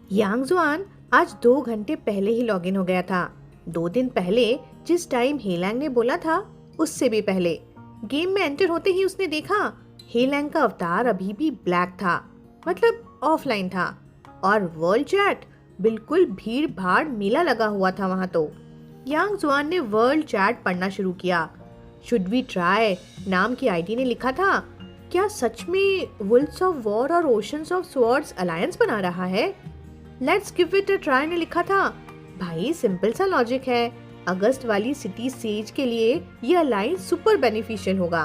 यांग जुआन आज 2 घंटे पहले ही लॉगिन हो गया था। 2 दिन पहले जिस टाइम हेलैंग ने बोला था उससे भी पहले। गेम में एंटर होते ही उसने देखा हेलैंग का अवतार अभी भी ब्लैक था, मतलब ऑफलाइन था, और वर्ल्ड चैट बिल्कुल भीड़ भाड़ मेला लगा हुआ था वहां तो। यांग जुआन ने वर्ल्ड चैट पढ़ना शुरू किया। शुड वी ट्राई नाम की आईडी ने लिखा था, क्या सच में वुल्व्स ऑफ वॉर और ओशंस ऑफ स्वॉर्ड्स अलायंस बना रहा है? Let's give it a try ने लिखा था। भाई सिंपल सा लॉजिक है, अगस्त वाली सिटी सेज के लिए ये अलायंस सुपर बेनिफिशियल होगा।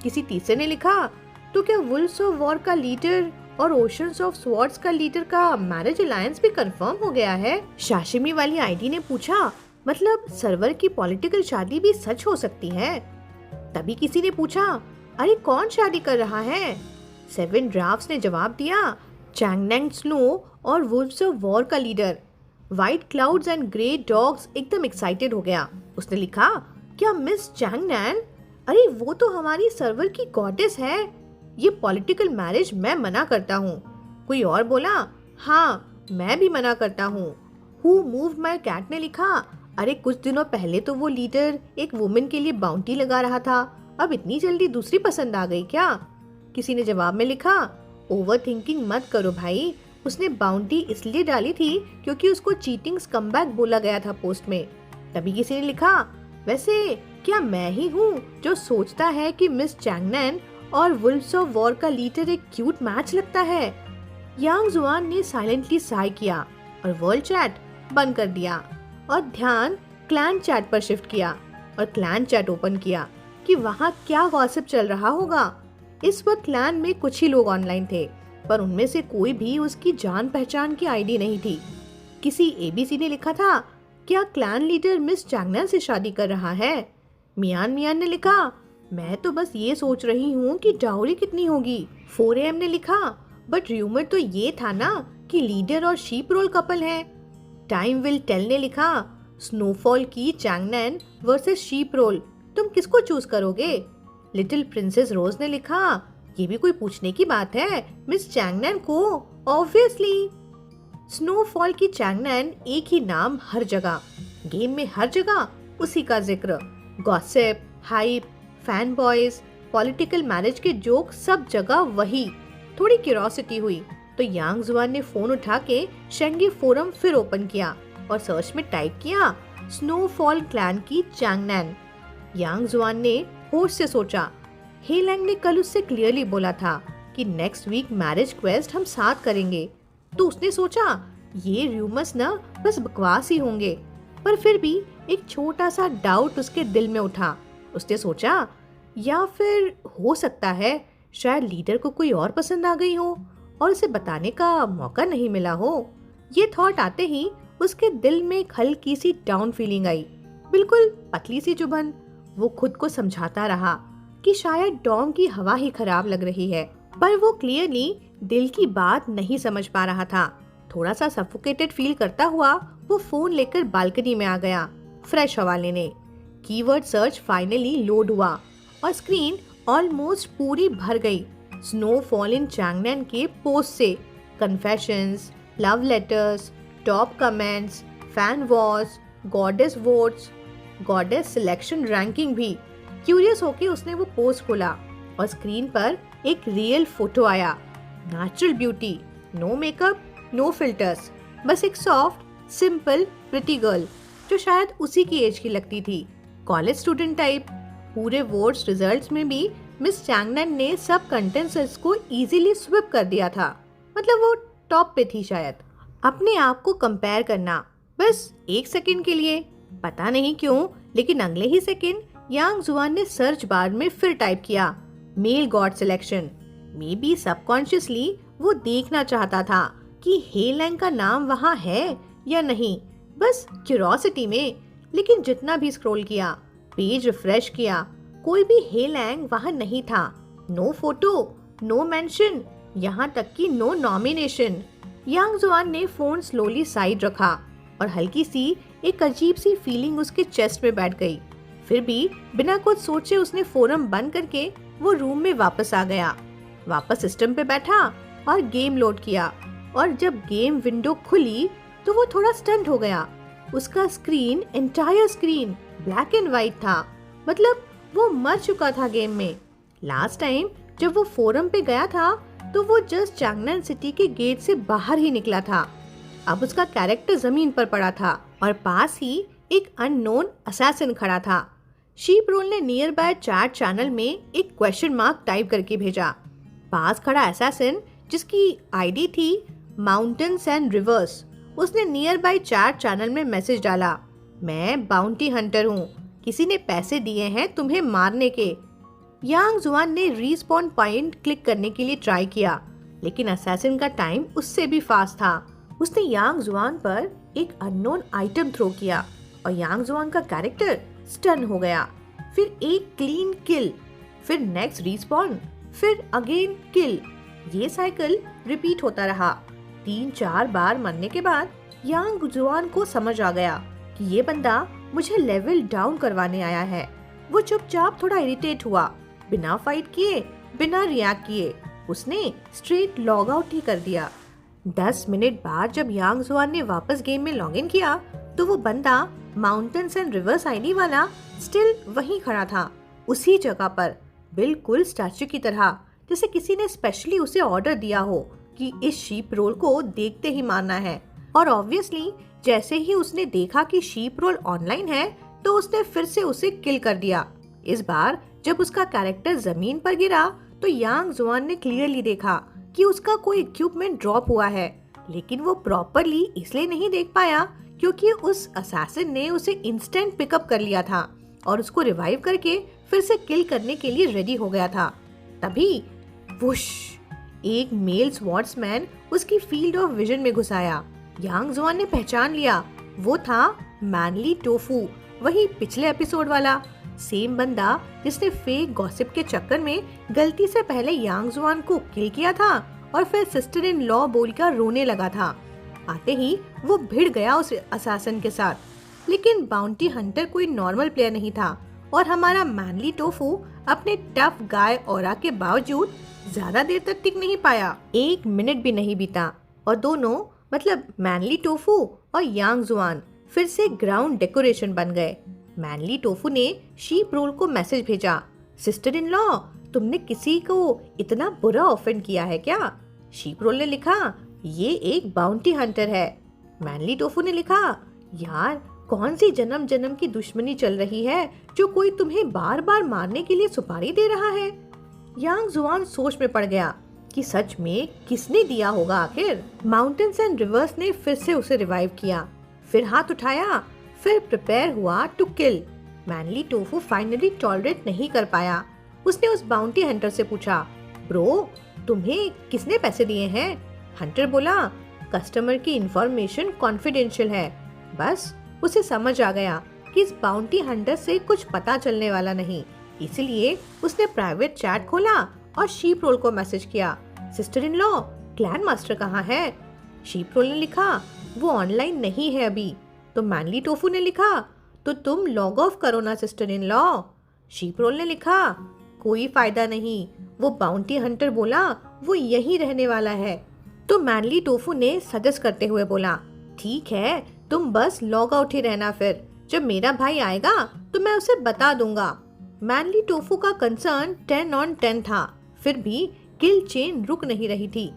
किसी तीसरे ने लिखा, तो क्या वुल्व्स ऑफ वॉर का लीडर और ओशंस ऑफ स्वॉर्ड्स का लीडर का मैरिज अलायंस भी कंफर्म हो गया है? शाशिमी वाली आईडी ने पूछा, मतलब सर्वर की पॉलिटिकल शादी भी सच हो सकती है? तभी किसी ने पूछा, अरे कौन शादी कर रहा है? 7 ड्राफ्ट्स ने जवाब दिया, चैंगनैंग स्नो और वुल्व्स ऑफ वॉर का leader. White clouds and grey dogs एकदम एक्साइटेड हो गया। उसने लिखा, क्या मिस चैंगनैन? अरे वो तो हमारी सर्वर की गॉडेस है। ये पॉलिटिकल मैरिज मैं मना करता हूँ। कोई और बोला, हाँ मैं भी मना करता हूँ। हु मूव्ड माय कैट ने लिखा, अरे कुछ दिनों पहले तो वो लीडर एक वुमेन के लिए बाउंटी लगा रहा था, अब इतनी जल्दी दूसरी पसंद आ गई क्या? किसी ने जवाब में लिखा, ओवर थिंकिंग मत करो भाई, उसने बाउंटी इसलिए डाली थी क्योंकि उसको चीटिंग स्कमबैग बोला गया था पोस्ट में। तभी किसी ने लिखा, वैसे क्या मैं ही हूँ जो सोचता है कि मिस चैंगनैन और वुल्व्स ऑफ वॉर का लीडर एक क्यूट मैच लगता है? यांग जुआन ने साइलेंटली साई किया और वर्ल्ड चैट बंद कर दिया और ध्यान क्लैन चैट पर शिफ्ट किया और क्लैन चैट ओपन किया कि वहाँ क्या गॉसिप चल रहा होगा। इस वक्त क्लैन में कुछ ही लोग ऑनलाइन थे, पर उनमें से कोई भी उसकी जान पहचान की आईडी नहीं थी। किसी एबीसी ने लिखा था, क्या क्लैन लीडर मिस चैंगनैन से शादी कर रहा है? मियान मियान ने लिखा, मैं तो बस ये सोच रही हूँ कि डाउरी कितनी होगी। 4am ने लिखा, बट र्यूमर तो ये था ना कि लीडर और शीप रोल कपल है। टाइम विल टेल ने लिखा, स्नोफॉल की चैंगनैन वर्सेस शीप रोल, तुम किसको चूज करोगे? लिटिल प्रिंसेस रोज ने लिखा, ये भी कोई पूछने की बात है, मिस चैंगनैन को ऑब्वियसली। स्नोफॉल की चैंगनैन एक ही नाम हर जगह, गेम में हर जगह उसी का जिक्र। Gossip, hype, fan boys, political marriage के जोक, सब जगह वही। थोड़ी क्यूरोसिटी हुई तो यांग जुआन ने फोन उठा के शेंगी फोरम फिर ओपन किया और सर्च में टाइप किया, स्नोफॉल क्लैन की चैंगनैन। यांग जुआन ने होश से सोचा, हेलैंग ने कल उससे क्लियरली बोला था कि नेक्स्ट वीक मैरिज क्वेस्ट हम साथ करेंगे, तो उसने सोचा ये रूमर्स ना बस बकवास ही होंगे। पर फिर भी एक छोटा सा डाउट उसके दिल में उठा। उसने सोचा, या फिर हो सकता है शायद लीडर को कोई और पसंद आ गई हो और उसे बताने का मौका नहीं मिला हो। ये थॉट आते ही उसके दिल में एक हल्की सी डाउन फीलिंग आई, बिल्कुल पतली सी चुभन। वो खुद को समझाता रहा कि शायद डॉम की हवा ही खराब लग रही है, पर वो क्लियरली दिल की बात नहीं समझ पा रहा था। थोड़ा सा सफोकेटेड फील करता हुआ वो फोन लेकर बालकनी में आ गया फ्रेश हवा लेने। कीवर्ड सर्च फाइनली लोड हुआ और स्क्रीन ऑलमोस्ट पूरी भर गई स्नोफॉल इन चैंगनैन के पोस्ट से। Confessions, love letters, top comments, fan wars, goddess votes, goddess selection ranking भी। क्यूरियस होके उसने वो पोस्ट खोला और स्क्रीन पर एक रियल फोटो आया। Natural beauty, no makeup, no filters, बस एक सॉफ्ट सिंपल प्रिटी गर्ल जो शायद उसी की एज की लगती थी। College student type. पूरे वोट्स रिजल्ट्स में भी मिस चैंगनैन ने सब कंटेस्टेंट्स को इजीली स्विप कर दिया था, मतलब वो टॉप पे थी शायद। अपने आप को कंपेयर करना बस 1 सेकंड के लिए, पता नहीं क्यों, लेकिन अगले ही सेकंड यांग जुआन ने सर्च बार में फिर टाइप किया, male god selection. Maybe subconsciously वो देखना चाहता था कि हेलैंग का नाम वहाँ है या नहीं, बस क्यूरोसिटी में। लेकिन जितना भी स्क्रॉल किया, पेज रिफ्रेश किया, कोई भी हेलैंग वहाँ नहीं था। नो फोटो, नो मेंशन, यहाँ तक कि नो नॉमिनेशन। यांग जुआन ने फोन स्लोली साइड रखा और हल्की सी एक अजीब सी फीलिंग उसके चेस्ट में बैठ गई। फिर भी बिना कुछ सोचे उसने फोरम बंद करके वो रूम में वापस आ गया। वापस सिस्टम पे बैठा और गेम लोड किया। और जब गेम विंडो खुली तो वो थोड़ा स्टंट हो गया। उसका screen, entire screen black and white था, मतलब वो मर चुका था गेम में। लास्ट टाइम जब वो फोरम पे गया था तो वो जस्ट चांगनान सिटी के गेट से बाहर ही निकला था। अब उसका कैरेक्टर जमीन पर पड़ा था और पास ही एक अननोन असैसिन खड़ा था। शीप रोल ने नियर बाय चैट चैनल में एक क्वेश्चन मार्क टाइप करके भेजा। पास खड़ा असैसिन, जिसकी आईडी थी माउंटेन्स एंड रिवर्स, उसने नियर बाय चैट चैनल में मैसेज डाला, मैं बाउंटी हंटर हूँ, किसी ने पैसे दिए हैं तुम्हें मारने के। यांग जुआन ने रीस्पॉन पॉइंट क्लिक करने के लिए ट्राई किया, लेकिन असैसिन का टाइम उससे भी फास्ट था। उसने यांग जुआन पर एक अननोन आइटम थ्रो किया और यांग जुआन का कैरेक्टर स्टन हो गया। फिर एक क्लीन किल, फिर नेक्स्ट रीस्पॉन, फिर अगेन किल। ये साइकिल रिपीट होता रहा। 3-4 बार मरने के बाद यांग जुआन को समझ आ गया कि ये बंदा मुझे लेवल डाउन करवाने आया है। वो चुपचाप थोड़ा इरिटेट हुआ। बिना फाइट किए, बिना रिएक्ट किए उसने स्ट्रेट लॉग आउट ही कर दिया। 10 मिनट बाद जब यांग जुआन ने वापस गेम में लॉग इन किया तो वो बंदा माउंटेन्स एंड रिवर्स आईडी वाला स्टिल वहीं खड़ा था, उसी जगह पर, बिल्कुल स्टैचू की तरह, जैसे किसी ने स्पेशली उसे ऑर्डर दिया हो कि इस शीप रोल को देखते ही मारना है। और ऑब्वियसली जैसे ही उसने देखा कि शीप रोल ऑनलाइन है तो उसने फिर से उसे किल कर दिया। इस बार जब उसका कैरेक्टर जमीन पर गिरा तो यांग जुआन ने क्लियरली देखा कि उसका कोई इक्विपमेंट ड्रॉप हुआ है, लेकिन वो प्रॉपरली इसलिए नहीं देख पाया क्योंकि उस असैसिन ने उसे इंस्टेंट पिकअप कर लिया था और उसको रिवाइव करके फिर से किल करने के लिए रेडी हो गया था। तभी वुश, एक मेल स्वॉर्ड्समैन उसकी फील्ड ऑफ विजन में घुस आया। यांग जुआन ने पहचान लिया, वो था मैनली टोफू, वही पिछले एपिसोड वाला सेम बंदा जिसने फेक गॉसिप के चक्कर में गलती से पहले यांग जुआन को किल किया था और फिर सिस्टर इन लॉ बोलकर रोने लगा था। आते ही वो भिड़ गया उस असैसिन के साथ। लेकिन बाउंटी हंटर कोई नॉर्मल प्लेयर नहीं था और हमारा मैनली टोफू अपने टफ गाय ऑरा के बावजूद ज्यादा देर तक टिक नहीं पाया। 1 मिनट भी नहीं बीता और दोनों, मतलब मैनली टोफू और यांग जुआन, फिर से ग्राउंड डेकोरेशन बन गए। मैनली टोफू ने शीप रोल को मैसेज भेजा, सिस्टर इन लॉ, तुमने किसी को इतना बुरा ऑफेंड किया है क्या? शीप रोल ने लिखा, ये एक बाउंटी हंटर है। मैनली टोफू ने लिखा, यार कौन सी जन्म जन्म की दुश्मनी चल रही है जो कोई तुम्हें बार बार मारने के लिए सुपारी दे रहा है? यांग जुआन सोच में पड़ गया कि सच में किसने दिया होगा आखिर। माउंटेन्स एंड रिवर्स ने फिर से उसे रिवाइव किया, फिर हाथ उठाया, फिर प्रिपेयर हुआ to kill. Manly tofu finally tolerate नहीं कर पाया। उसने उस बाउंटी हंटर से पूछा, ब्रो तुम्हें किसने पैसे दिए हैं? हंटर बोला, कस्टमर की इंफॉर्मेशन कॉन्फिडेंशियल है। बस उसे समझ आ गया कि इस बाउंटी हंटर से कुछ पता चलने वाला नहीं, इसलिए उसने प्राइवेट चैट खोला और शीप रोल को मैसेज किया, sister in law, clan master कहाँ है? शीप रोल ने लिखा, वो ऑनलाइन नहीं है अभी। तो मैनली टोफू ने लिखा, तो तुम लॉग ऑफ करो ना sister in law. Sheep roll ने लिखा, कोई फायदा नहीं, वो बाउंटी हंटर बोला वो यहीं रहने वाला है। तो मैनली टोफू ने सजेस्ट करते हुए बोला, ठीक है तुम बस लॉग आउट ही रहना, फिर जब मेरा भाई आएगा तो मैं उसे बता दूंगा। मैनली टोफू का कंसर्न 10 on 10 था, फिर भी किल चेन रुक नहीं रही थी।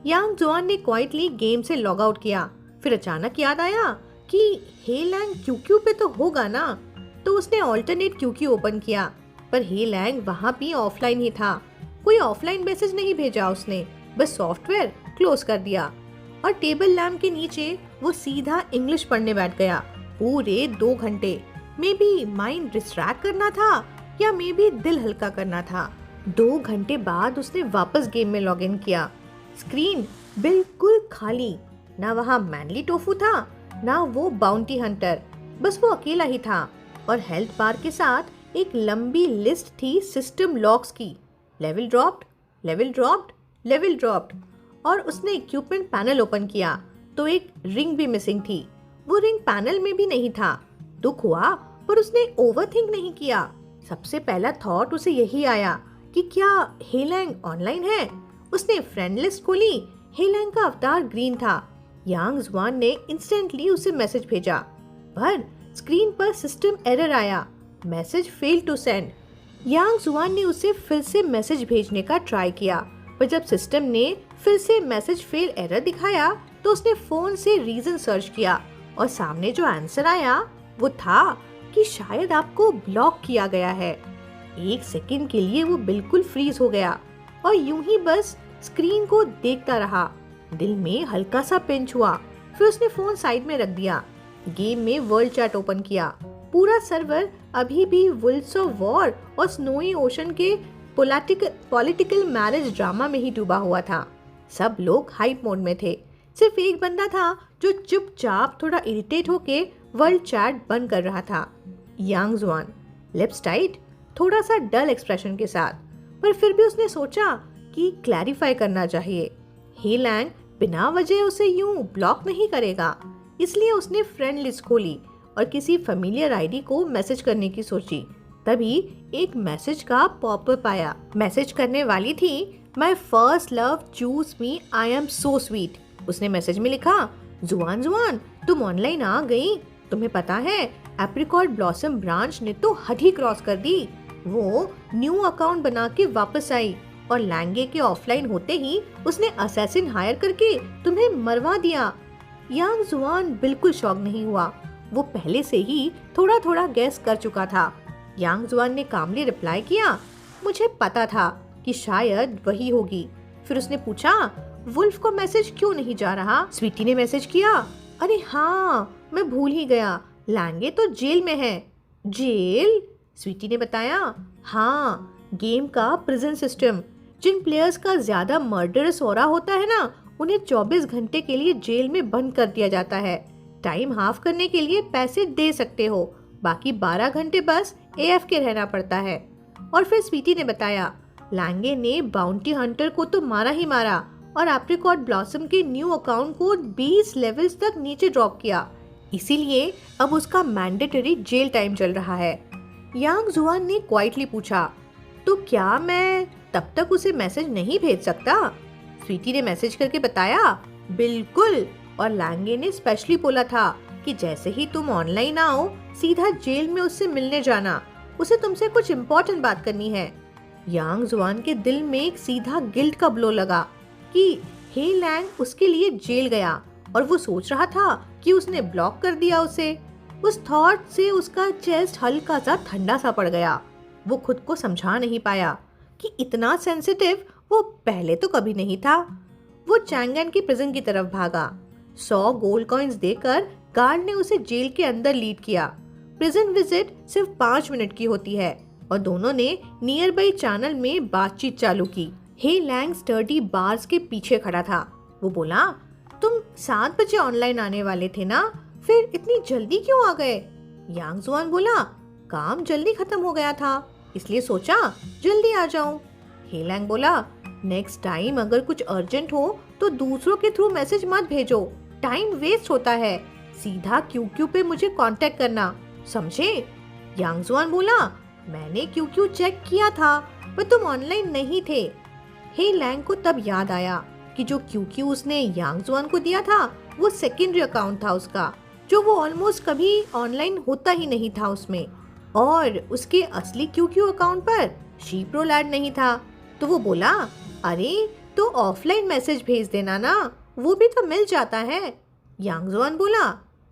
यांग जुआन ने क्वाइटली गेम से लॉग आउट किया, फिर अचानक याद आया कि हेलैंग क्यूक्यू पे तो होगा ना, तो उसने ऑल्टरनेट क्यूक्यू ओपन किया, पर हेलैंग वहाँ भी ऑफलाइन ही था। कोई ऑफलाइन मैसेज नहीं भेजा उसने, बस सॉफ्टवेयर क्लोज कर दिया और टेबल लैम्प के नीचे वो सीधा इंग्लिश पढ़ने बैठ गया पूरे 2 घंटे। मे बी माइंड डिस्ट्रैक्ट करना था या मे बी दिल हल्का करना था। 2 घंटे बाद उसने वापस गेम में लॉग इन किया। स्क्रीन बिल्कुल खाली, ना वहाँ मैनली टोफू था ना वो बाउंटी हंटर, बस वो अकेला ही था और हेल्थ बार के साथ एक लंबी लिस्ट थी सिस्टम लॉक्स की, level dropped, level dropped, level dropped. और उसने इक्विपमेंट पैनल ओपन किया तो एक रिंग भी मिसिंग थी, वो रिंग पैनल में भी नहीं था। दुख हुआ पर उसने ओवरथिंक नहीं किया। सबसे पहला थॉट उसे यही आया कि क्या हेलैंग ऑनलाइन है। उसने फ्रेंड लिस्ट खोली, हेलेंग का अवतार ग्रीन था। यांग जुआन ने इंस्टेंटली उसे मैसेज भेजा, पर स्क्रीन पर सिस्टम एरर आया, मैसेज फेल टू सेंड। यांग जुआन ने उसे फिर से मैसेज भेजने का ट्राई किया, पर जब सिस्टम ने फिर से मैसेज फेल एरर दिखाया तो उसने फोन से रीजन सर्च किया और सामने जो आंसर आया वो था कि शायद आपको ब्लॉक किया गया है। एक सेकंड के लिए वो बिल्कुल फ्रीज हो गया और यूं ही बस स्क्रीन को देखता रहा। दिल में हल्का सा पिंच हुआ। फिर उसने फोन साइड में रख दिया, गेम में वर्ल्ड चैट ओपन किया। पूरा सर्वर अभी भी वुल्व्स ऑफ वॉर और स्नोई ओशन के पॉलिटिकल मैरिज ड्रामा में ही डूबा हुआ था। सब लोग हाइप मोड में थे। सिर्फ एक बंदा था जो चुपचाप थोड़ा इरिटेट होके वर्ल्ड चैट बंद कर रहा था। यांग जुआन, लिप्स टाइट, थोड़ा सा डल एक्सप्रेशन के साथ, पर फिर भी उसने सोचा कि क्लैरिफाई करना चाहिए। हेलैंग बिना वजह उसे यूं ब्लॉक नहीं करेगा, इसलिए उसने फ्रेंड लिस्ट खोली और किसी फेमिलियर आईडी को मैसेज करने की सोची। तभी एक मैसेज का पॉपअप आया। मैसेज करने वाली थी, my first love choose me, I am so sweet. उसने मैसेज में लिखा, जुआन जुआन तुम ऑनलाइन आ गई। तुम्हें पता है एप्रिकॉट ब्लॉसम ब्रांच ने तो हद ही क्रॉस कर दी। वो न्यू अकाउंट बना के वापस आई और लैंगे के ऑफलाइन होते ही उसने असैसिन हायर करके तुम्हें मरवा दिया। यांग जुआन बिल्कुल शॉक नहीं हुआ। वो पहले से ही थोड़ा थोड़ा गैस कर चुका था। यांग जुआन ने कामली रिप्लाई किया, मुझे पता था कि शायद वही होगी। फिर उसने पूछा, वुल्फ को मैसेज क्यों नहीं जा रहा? स्वीटी ने मैसेज किया, अरे हाँ मैं भूल ही गया, लैंगे तो जेल में है। जेल? स्वीटी ने बताया, हाँ गेम का प्रिजन सिस्टम। जिन प्लेयर्स का ज्यादा मर्डरस ऑरा होता है ना, उन्हें 24 घंटे के लिए जेल में बंद कर दिया जाता है। टाइम हाफ करने के लिए पैसे दे सकते हो, बाकी 12 घंटे बस AFK रहना पड़ता है। और फिर स्वीटी ने बताया, लैंगे ने बाउंटी हंटर को तो मारा ही मारा और एप्रिकॉट ब्लॉसम के न्यू अकाउंट को 20 लेवल्स तक नीचे ड्रॉप किया, इसीलिए अब उसका मैंडेटरी जेल टाइम चल रहा है। यांग जुआन ने क्वाइटली पूछा, तो क्या मैं तब तक उसे मैसेज नहीं भेज सकता? स्वीटी ने मैसेज करके बताया, बिल्कुल। और लैंगे ने स्पेशली बोला था कि जैसे ही तुम ऑनलाइन आओ सीधा जेल में उससे मिलने जाना, उसे तुमसे कुछ इम्पोर्टेंट बात करनी है। यांग जुआन के दिल में एक सीधा गिल्ट का ब्लो लगा कि हेलैंग उसके लिए जेल गया और वो सोच रहा था कि उसने ब्लॉक कर दिया उसे। उस थॉट से उसका चेस्ट हल्का सा ठंडा सा पड़ गया। वो खुद को समझा नहीं पाया कि इतना सेंसिटिव वो पहले तो कभी नहीं था। वो चैंगन की प्रिजन की तरफ भागा। 100 गोल्ड कॉइन्स देकर गार्ड ने उसे जेल के अंदर लीड किया। प्रिजन विजिट सिर्फ 5 मिनट की होती है और दोनों ने नियर बाई चैनल में बातचीत चालू की। हेलैंग स्टर्डी बार्स के पीछे खड़ा था। वो बोला, तुम 7 बजे ऑनलाइन आने वाले थे ना, फिर इतनी जल्दी क्यों आ गए? यांग जुआन बोला, काम जल्दी खत्म हो गया था, इसलिए सोचा जल्दी आ जाऊं। हेलैंग बोला, नेक्स्ट टाइम अगर कुछ अर्जेंट हो तो दूसरों के थ्रू मैसेज मत भेजो, टाइम वेस्ट होता है। सीधा QQ पे मुझे कांटेक्ट करना, समझे? यांग जुआन बोला, मैंने QQ चेक किया था पर तुम ऑनलाइन नहीं थे। हेलैंग को तब याद आया कि जो QQ उसने यांग जुआन को दिया था वो सेकेंडरी अकाउंट था उसका, जो वो ऑलमोस्ट कभी ऑनलाइन होता ही नहीं था उसमें, और उसके असली QQ अकाउंट पर शीप रोल ऐड नहीं था। तो वो बोला, अरे तो ऑफलाइन मैसेज भेज देना ना, वो भी तो मिल जाता है। यांग जुआन बोला,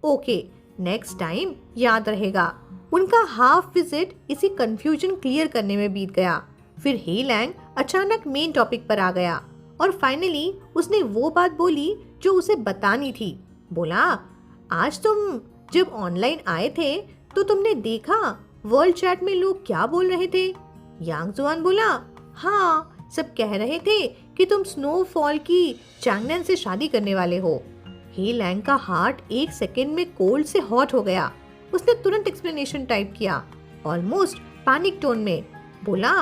ओके नेक्स्ट टाइम याद रहेगा। उनका हाफ विजिट इसी कंफ्यूजन क्लियर करने में बीत गया। फिर हेलैंग अचानक मेन टॉपिक पर आ गया और फाइनली उसने वो बात बोली जो उसे बतानी थी। बोला, आज तुम जब ऑनलाइन आए थे तो तुमने देखा वर्ल्ड चैट में लोग क्या बोल रहे थे? यांग जुआन बोला, हाँ सब कह रहे थे कि तुम स्नोफॉल की चैंगनन से शादी करने वाले हो। हेलैंग का हार्ट एक सेकंड में कोल्ड से हॉट हो गया। उसने तुरंत एक्सप्लेनेशन टाइप किया, ऑलमोस्ट पैनिक टोन में। बोला,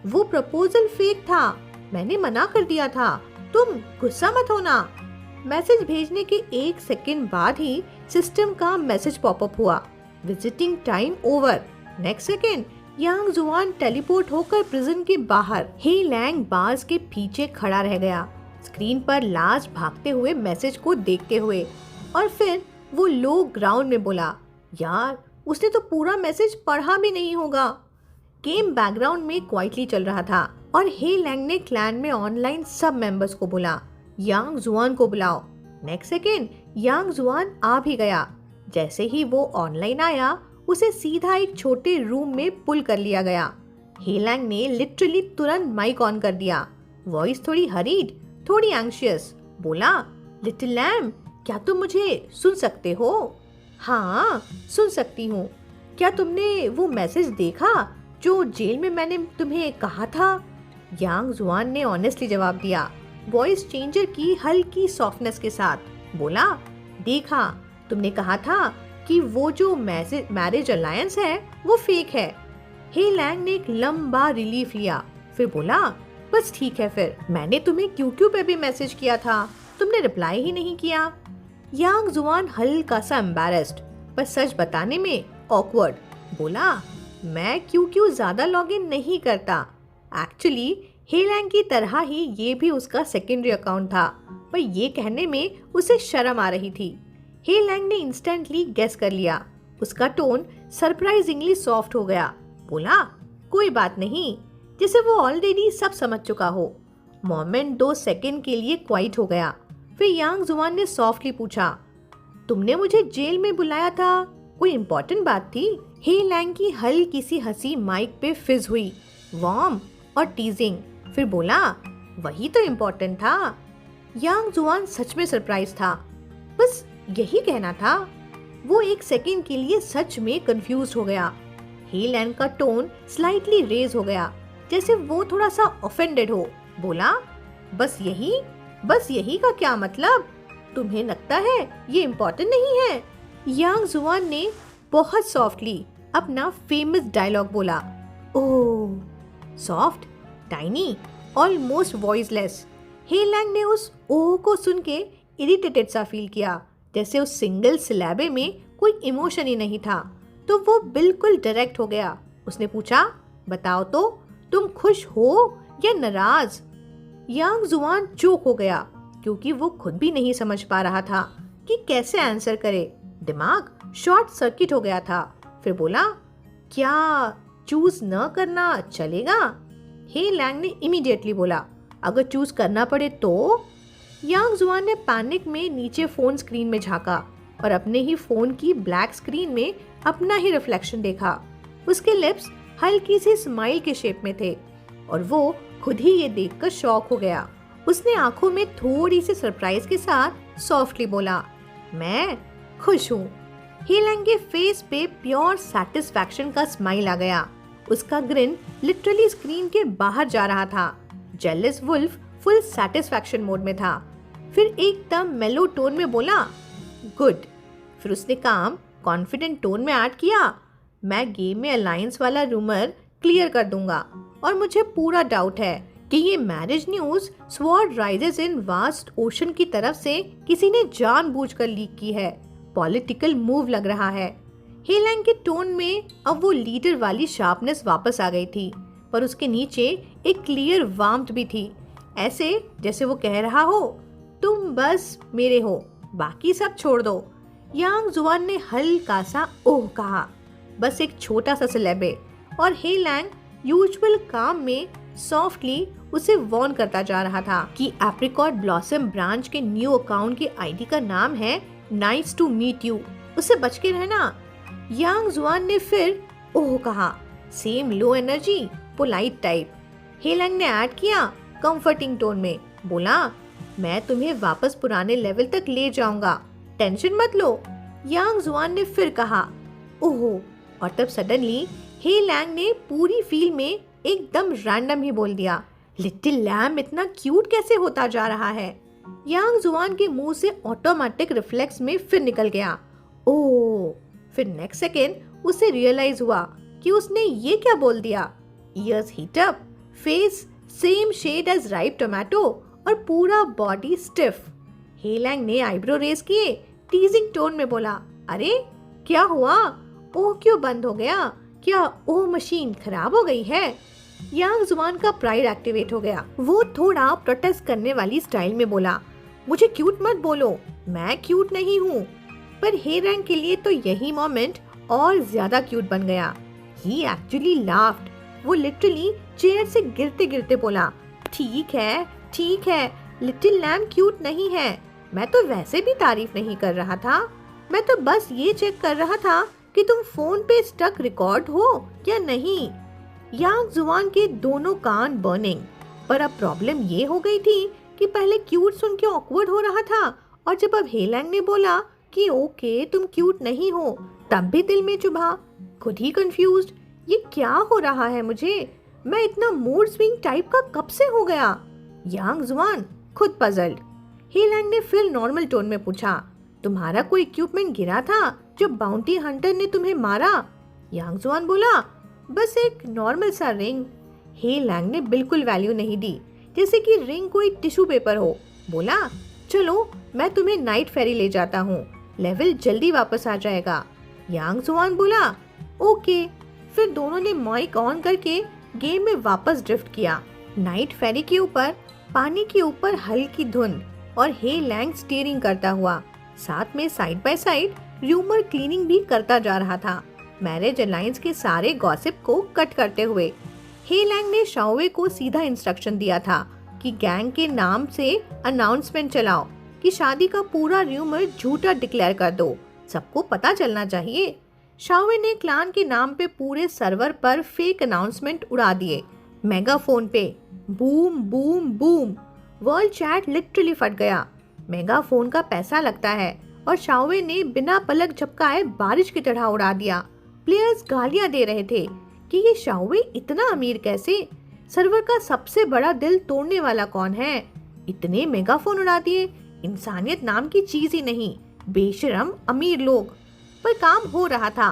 वो प्रपोजल फेक था, मैंने मना कर दिया था, तुम गुस्सा मत होना। मैसेज भेजने के 1 सेकंड बाद ही सिस्टम का मैसेज पॉपअप हुआ, visiting time over. Next second Yang Juan teleport होकर प्रिजन के बाहर। हेलैंग बार्स के पीछे खड़ा रह गया। स्क्रीन पर लास्ट भागते हुए मैसेज को देखते हुए। और फिर वो लो ग्राउंड में बोला, यार उसने तो पूरा मैसेज पढ़ा भी नहीं होगा। गेम बैकग्राउंड में क्वाइटली चल रहा था और हे लैंग ने क्लैन में ऑनलाइन सब मेंबर्स को बोला, यांग जुआन को बुलाओ। नेक्स्ट सेकेंड यांग जुआन आ भी गया। जैसे ही वो ऑनलाइन आया, उसे सीधा एक छोटे रूम में पुल कर लिया गया। हे लैंग ने लिटरली तुरंत माइक ऑन कर दिया। वॉइस थोड़ी हरीड, थोड़ी एंग्शियस, बोला, लिटिल लैम, क्या तुम मुझे सुन सकते हो? हाँ, सुन सकती हूँ। क्या तुमने वो मैसेज देखा जो जेल में मैंने तुम्हें कहा था? यांग जुआन ने ऑनेस्टली जवाब दिया, वॉइस चेंजर की हल्की सॉफ्टनेस के साथ। बोला, देखा, तुमने कहा था कि वो जो मैरिज अलायंस है वो फेक है। हे लैंग ने एक लंबा रिलीफ लिया, फिर बोला, बस ठीक है, फिर मैंने तुम्हें क्यू पे भी मैसेज किया था, तुमने रिप्लाई ही नहीं किया। यांग जुआन हल्का सा एम्बैरेस्ड, पर सच बताने में ऑकवर्ड, बोला, मैं क्यू ज्यादा लॉगिन नहीं करता। एक्चुअली हे लैंग की तरह ही ये भी उसका सेकेंडरी अकाउंट था, पर ये कहने में उसे शर्म आ रही थी। हे लैंग ने इंस्टेंटली गेस कर लिया। उसका टोन सरप्राइजिंगली सॉफ्ट हो गया। बोला, कोई बात नहीं, जैसे वो ऑलरेडी सब समझ चुका हो। मोमेंट 2 सेकंड के लिए क्वाइट हो गया। फिर यांग जुआन ने सॉफ्टली पूछा, तुमने मुझे जेल में बुलाया था, कोई इम्पोर्टेंट बात थी? हे लैंग की हल्की सी हंसी माइक पे फिज हुई, वार्म और टीजिंग। फिर बोला, वही तो इम्पोर्टेंट था। यांग जुआन सच में सरप्राइज था, बस यही कहना था। वो एक सेकंड के लिए सच में कंफ्यूज हो गया। हे लैंग का टोन स्लाइटली रेज हो गया, जैसे वो थोड़ा सा ऑफेंडेड हो। बोला, बस यही का क्या मतलब? तुम्हें लगता है ये इम्पोर्टेंट नहीं है? यांग जुआन ने बहुत सॉफ्टली अपना फेमस डायलॉग बोला, ओह, सॉफ्ट, टाइनी, ऑलमोस्ट वॉइसलेस। हे लैंग ने उस ओह को सुन के इरिटेटेड सा फील किया, जैसे उस सिंगल सिलेबे में कोई इमोशन ही नहीं था। तो वो बिल्कुल डायरेक्ट हो गया। उसने पूछा, बताओ तो, तुम खुश हो या नाराज? यांग जुआन चौंक हो गया, क्योंकि वो खुद भी नहीं समझ पा रहा था कि कैसे आंसर करे। दिमाग शॉर्ट सर्किट हो गया था। फिर बोला, क्या चूज न करना चलेगा? हे लैंग ने इमीडिएटली बोला, अगर चूज करना पड़े तो? यांग जुआन ने पैनिक में नीचे फोन स्क्रीन में झांका और अपने ही फोन की ब्लैक स्क्रीन में अपना ही रिफ्लेक्शन देखा। उसके लिप्स हल्की सी स्माइल के शेप में थे और वो खुद ही ये देखकर शॉक हो गया। उसने आंखों में थोड़ी सी सरप्राइज के साथ सॉफ्टली बोला, मैं खुश हूँ। हे लैंग के फेस पे प्योर सैटिस्फैक्शन का स्माइल आ गया। उसका ग्रिन लिटरली स्क्रीन के बाहर जा रहा था। Jealous wolf full satisfaction mode में था। फिर एकदम मेलो टोन में बोला, गुड। फिर उसने काम कॉन्फिडेंट टोन में ऐड किया, मैं गेम में अलायंस वाला रूमर क्लियर कर दूंगा और मुझे पूरा डाउट है कि ये marriage news sword rises in vast ocean की तरफ से किसी ने जानबूझकर लीक की है। पॉलिटिकल मूव लग रहा है। हे लैंग के टोन में अब वो लीडर वाली शार्पनेस वापस आ गई थी, पर उसके नीचे एक क्लियर वार्मथ भी थी, ऐसे जैसे वो कह रहा हो, तुम बस मेरे हो, बाकी सब छोड़ दो। यांग जुआन ने हल्का सा ओह कहा, बस एक छोटा सा सिलेबे, और हे लैंग यूजुअल काम में सॉफ्टली उसे वार्न करता जा रहा था कि एप्रिकॉट ब्लॉसम ब्रांच के न्यू अकाउंट के आईडी का नाम है नाइस टू मीट यू, उससे बच के रहना। यांग जुआन ने फिर ओह कहा, same low energy polite type. He Lang ने ऐड किया कंफर्टिंग टोन में, बोला, मैं तुम्हें वापस पुराने लेवल तक ले जाऊंगा, टेंशन मत लो। यांग जुआन ने फिर कहा, ओह, और तब सडनली हे लैंग ने पूरी फील में एकदम रैंडम ही बोल दिया, लिटिल लैम इतना क्यूट कैसे होता जा रहा है? यांग जुआन के मुंह से ऑटोमेटिक रिफ्लेक्स में फिर निकल गया, ओह। फिर नेक्स्ट सेकेंड उसे रियलाइज हुआ कि उसने ये क्या बोल दिया। Ears heat up, face same shade as ripe tomato और पूरा बॉडी स्टिफ। हे लैंग ने आईब्रो रेज किए, टीजिंग टोन में बोला, अरे क्या हुआ? ओह क्यों बंद हो गया? क्या ओह मशीन खराब हो गई है? यांग जुआन का प्राइड एक्टिवेट हो गया। वो थोड़ा प्रोटेस्ट करने वाली स्टाइल में बोला, मुझे क्यूट मत बोलो, मैं क्यूट नहीं हूँ। पर हे रैंक के लिए तो यही मोमेंट और ज्यादा क्यूट बन गया। ही एक्चुअली लाफ्ड। वो लिटरली चेयर से गिरते गिरते बोला, ठीक है, लिटिल लैम क्यूट नहीं है। मैं तो वैसे भी तारीफ नहीं कर रहा था, मैं तो बस ये चेक कर रहा था कि तुम फोन पे स्टक रिकॉर्ड हो या नहीं। यांग जुआन के दोनों कान बर्निंग। पर अब प्रॉब्लम ये हो गई थी कि पहले क्यूट सुन के ऑकवर्ड हो रहा था, और जब अब हेलैंग ने बोला कि ओके तुम क्यूट नहीं हो, तब भी दिल में चुभा। खुद ही कंफ्यूज्ड, ये क्या हो रहा है मुझे? मैं इतना मूड स्विंग टाइप का कब से हो गया? यांग जुआन खुद पजल्ड। हेलैंग ने फिर नॉर्मल टोन में पूछा, तुम्हारा कोई इक्विपमेंट गिरा था जब बाउंटी हंटर ने तुम्हें मारा? यांग जुआन बोला, बस एक नॉर्मल सा रिंग। हेलैंग ने बिल्कुल वैल्यू नहीं दी, जैसे कि रिंग कोई टिश्यू पेपर हो। बोला, चलो मैं तुम्हें नाइट फेरी ले जाता हूँ, लेवल जल्दी वापस आ जाएगा। यांग जुआन बोला, ओके। फिर दोनों ने माइक ऑन करके गेम में वापस ड्रिफ्ट किया। नाइट फेरी के ऊपर पानी के ऊपर हल्की धुंध और हेलैंग स्टीयरिंग करता हुआ, साथ में side by side rumour cleaning भी करता जा रहा था, मैरिज अलायंस के सारे गॉसिप को कट करते हुए। हेलैंग ने शाओवे को सीधा इंस्ट्रक्शन दिया था कि गैंग के नाम से अनाउंसमेंट चलाओ कि शादी का पूरा र्यूमर झूठा डिक्लेयर कर दो, सबको पता चलना चाहिए। शाओवे ने क्लान के नाम पे पूरे सर्वर पर फेक अनाउंसमेंट उड़ा दिए। मेगाफोन पे boom boom boom, world chat literally फट गया। मेगाफोन का पैसा लगता है और शाओवे ने बिना पलक झपकाए बारिश की तरह उड़ा दिया। प्लेयर्स गालियां दे रहे थे कि ये शाओवे इतना अमीर कैसे? सर्वर का सबसे बड़ा दिल तोड़ने वाला कौन है? इतने मेगाफोन उड़ा दिए, इंसानियत नाम की चीज ही नहीं, बेशरम अमीर लोग। पर काम हो रहा था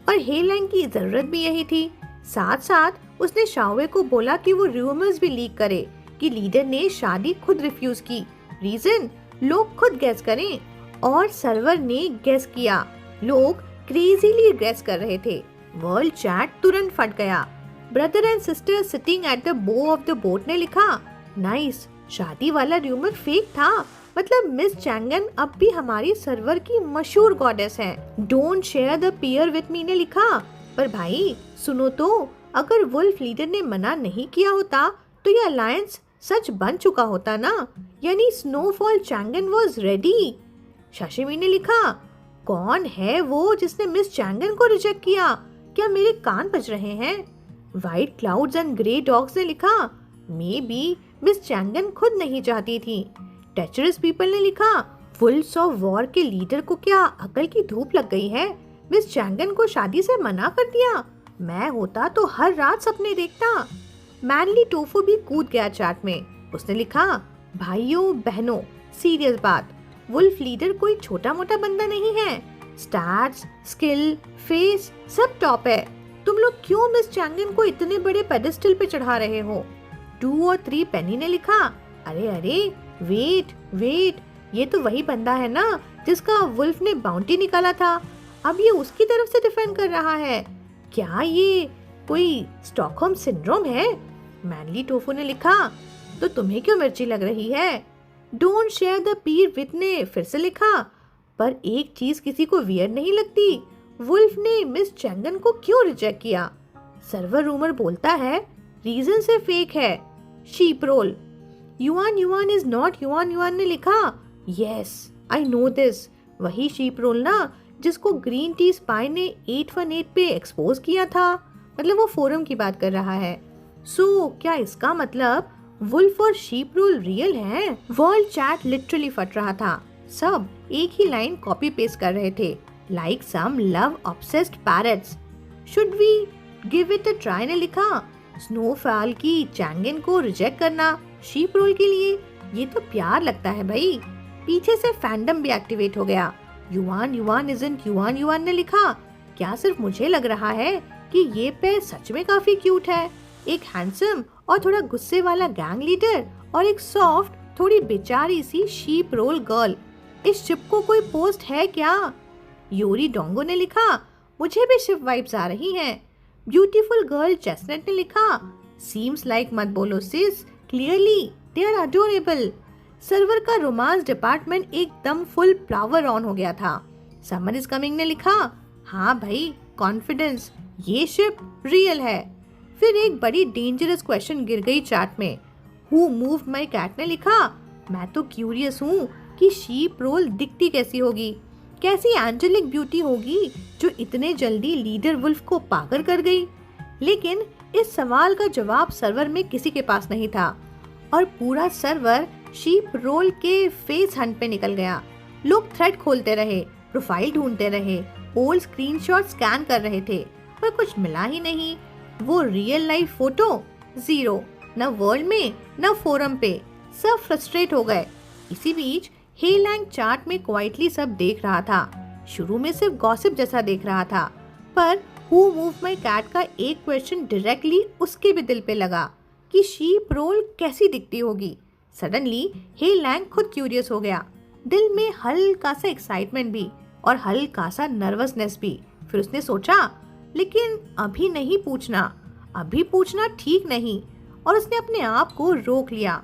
और हेलैंग की जरूरत भी यही थी। साथ साथ उसने शाओवे को बोला कि वो रूमर्स भी लीक करे कि लीडर ने शादी खुद रिफ्यूज की। रीजन लोग खुद गेस करें, और सर्वर ने गेस किया। लोग क्रेजीली गेस कर रहे थे। वर्ल्ड चैट तुरंत फट गया। Brother and sister sitting at the बो ऑफ द बोट ने लिखा, नाइस, शादी वाला रूमर फेक था, मतलब मिस चैंगन अब भी हमारी सर्वर की मशहूर गॉडेस हैं। Don't share the pear with me ने लिखा, पर भाई सुनो तो, अगर वुल्फ लीडर ने मना नहीं किया होता तो ये अलायंस सच बन चुका होता ना, यानी स्नोफॉल चैंगन वाज रेडी। शशिमी ने लिखा, कौन है वो जिसने मिस चैंगन को रिजेक्ट किया? क्या मेरे कान बज रहे हैं? White clouds and grey dogs ने लिखा, मे बी मिस चैंगन खुद नहीं चाहती थी। टेचरस पीपल ने लिखा, वुल्फ्स ऑफ वॉर के लीडर को क्या अकल की धूप लग गई है? मिस चैंगन को शादी से मना कर दिया। मैं होता तो हर रात सपने देखता। मैनली टोफू भी कूद गया चैट में। उसने लिखा, भाइयों बहनों, सीरियस बात, वुल्फ लीडर कोई छोटा मोटा बंदा नहीं है। स्टैट्स, स्किल, फेस सब टॉप है। तुम लोग क्यों मिस चैंगन को इतने बड़े पेडेस्टल पे चढ़ा रहे हो? 2 और 3 पेनी ने लिखा, अरे वेट, ये तो वही बंदा है ना जिसका वुल्फ ने बाउंटी निकाला था, अब ये उसकी तरफ से डिफेंड कर रहा है। क्या ये कोई स्टॉकहोम सिंड्रोम है? मैनली टोफू ने लिखा, तो तुम्हें क्यों मिर्ची लग रही है? Don't share the Pir with ने फिर से लिखा, पर एक चीज किसी को वियर्ड नहीं लगती, वुल्फ ने मिस चैंगन को क्यों रिजेक्ट किया? सर्वर रूमर बोलता है रीजन से फेक है। Sheep roll, Yuan is not Yuan ने लिखा, यस आई नो दिस, वही शीप रोल ना जिसको ग्रीन टी स्पाई ने 818 पे एक्सपोज किया था, मतलब वो फोरम की बात कर रहा है। सो क्या इसका मतलब वुल्फ और शीप रोल रियल है? वर्ल्ड चैट लिटरली फट रहा था। सब एक ही लाइन कॉपी पेस्ट कर रहे थे, like some love obsessed parrots. Should we give it a try ने लिखा, स्नोफॉल की चैंगन को रिजेक्ट करना शीप रोल के लिए, ये तो प्यार लगता है भाई। पीछे से फैंडम भी एक्टिवेट हो गया। युआन इजंट युआन ने लिखा, क्या सिर्फ मुझे लग रहा है कि ये पेयर सच में काफी क्यूट है? एक हैंडसम और थोड़ा गुस्से वाला गैंग लीडर और एक सॉफ्ट थोड़ी बेचारी सी शीप रोल गर्ल। इस शिप को कोई पोस्ट है क्या? योरी डोंगो ने लिखा, मुझे भी शिप वाइब्स आ रही हैं। ब्यूटीफुल गर्ल चेस्टनट ने लिखा, सीम्स लाइक मत बोलो sis, clearly they are adorable. Server का रोमांस डिपार्टमेंट एकदम फुल फ्लावर ऑन हो गया था। समर इज कमिंग ने लिखा, हाँ भाई कॉन्फिडेंस, ये शिप रियल है। फिर एक बड़ी डेंजरस क्वेश्चन गिर गई चैट में। हु मूव्ड माय कैट ने लिखा, मैं तो क्यूरियस हूँ कि शीप रोल दिखती कैसी होगी, कैसी एंजेलिक ब्यूटी होगी जो इतने जल्दी लीडर वुल्फ को पागल कर गई। लेकिन इस सवाल का जवाब सर्वर में किसी के पास नहीं था और पूरा सर्वर शीप रोल के फेस हंट पे निकल गया। लोग थ्रेड खोलते रहे, प्रोफाइल ढूंढते रहे, ओल्ड स्क्रीनशॉट स्कैन कर रहे थे, पर कुछ मिला ही नहीं। वो रियल लाइफ फोटो जीरो, न वर्ल्ड में न फोरम पे। सब फ्रस्ट्रेट हो गए। इसी बीच हे लैंग चार्ट में क्वाइटली सब देख रहा था। शुरू में सिर्फ गॉसिप जैसा देख रहा था, पर हु मूव माय कैट का एक क्वेश्चन डायरेक्टली उसके भी दिल पे लगा कि शीप रोल कैसी दिखती होगी। सडनली हे लैंग खुद क्यूरियस हो गया, दिल में हल्का सा एक्साइटमेंट भी और हल्का सा नर्वसनेस भी। फिर उसने सोचा, लेकिन अभी नहीं पूछना, अभी पूछना ठीक नहीं, और उसने अपने आप को रोक लिया।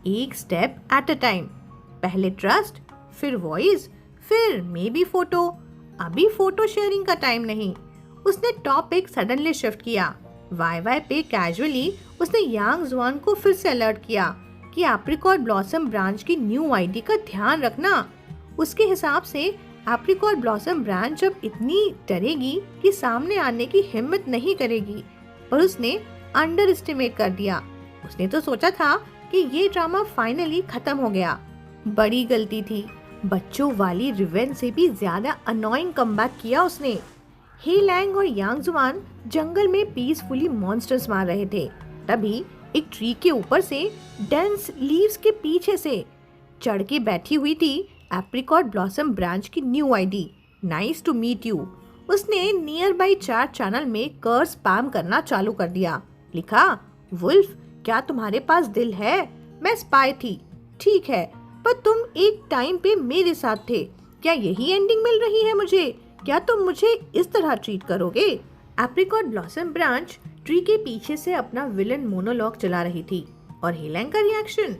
एक स्टेप एट अ टाइम, पहले ट्रस्ट, फिर वॉइस, फिर मे बी फोटो। अभी फोटो शेयरिंग का टाइम नहीं। उसने टॉपिक सडनली शिफ्ट किया। वाई पे कैजुअली उसने यांग जुआन को फिर से अलर्ट किया कि एप्रिकॉट ब्लॉसम ब्रांच की न्यू आईडी का ध्यान रखना। उसके हिसाब से एप्रिकॉट ब्लॉसम ब्रांच अब इतनी डरेगी कि सामने आने की हिम्मत नहीं करेगी, पर उसने अंडर एस्टिमेट कर दिया। उसने तो सोचा था कि ये ड्रामा फाइनली खत्म हो गया। बड़ी गलती थी। बच्चों वाली रिवेंज से भी ज्यादा अनोइंग कमबैक किया उसने। हे लैंग और यांग जुआन जंगल में पीसफुली मॉन्स्टर्स मार रहे थे। तभी एक ट्री के ऊपर से डेंस लीव्स के पीछे से चढ़ के बैठी हुई थी एप्रिकॉट ब्लॉसम ब्रांच की new ID, nice to meet you. उसने नियर बाई चैट चैनल में कर्स स्पैम करना चालू कर दिया। लिखा, वुल्फ क्या तुम्हारे पास दिल है? मैं स्पाई थी, ठीक है, पर तुम एक टाइम पे मेरे साथ थे। क्या यही एंडिंग मिल रही है मुझे? क्या तुम मुझे इस तरह ट्रीट करोगे? एप्रिकॉट ब्लॉसम ब्रांच ट्री के पीछे से अपना विलन मोनोलॉग चला रही थी और हे लैंग का reaction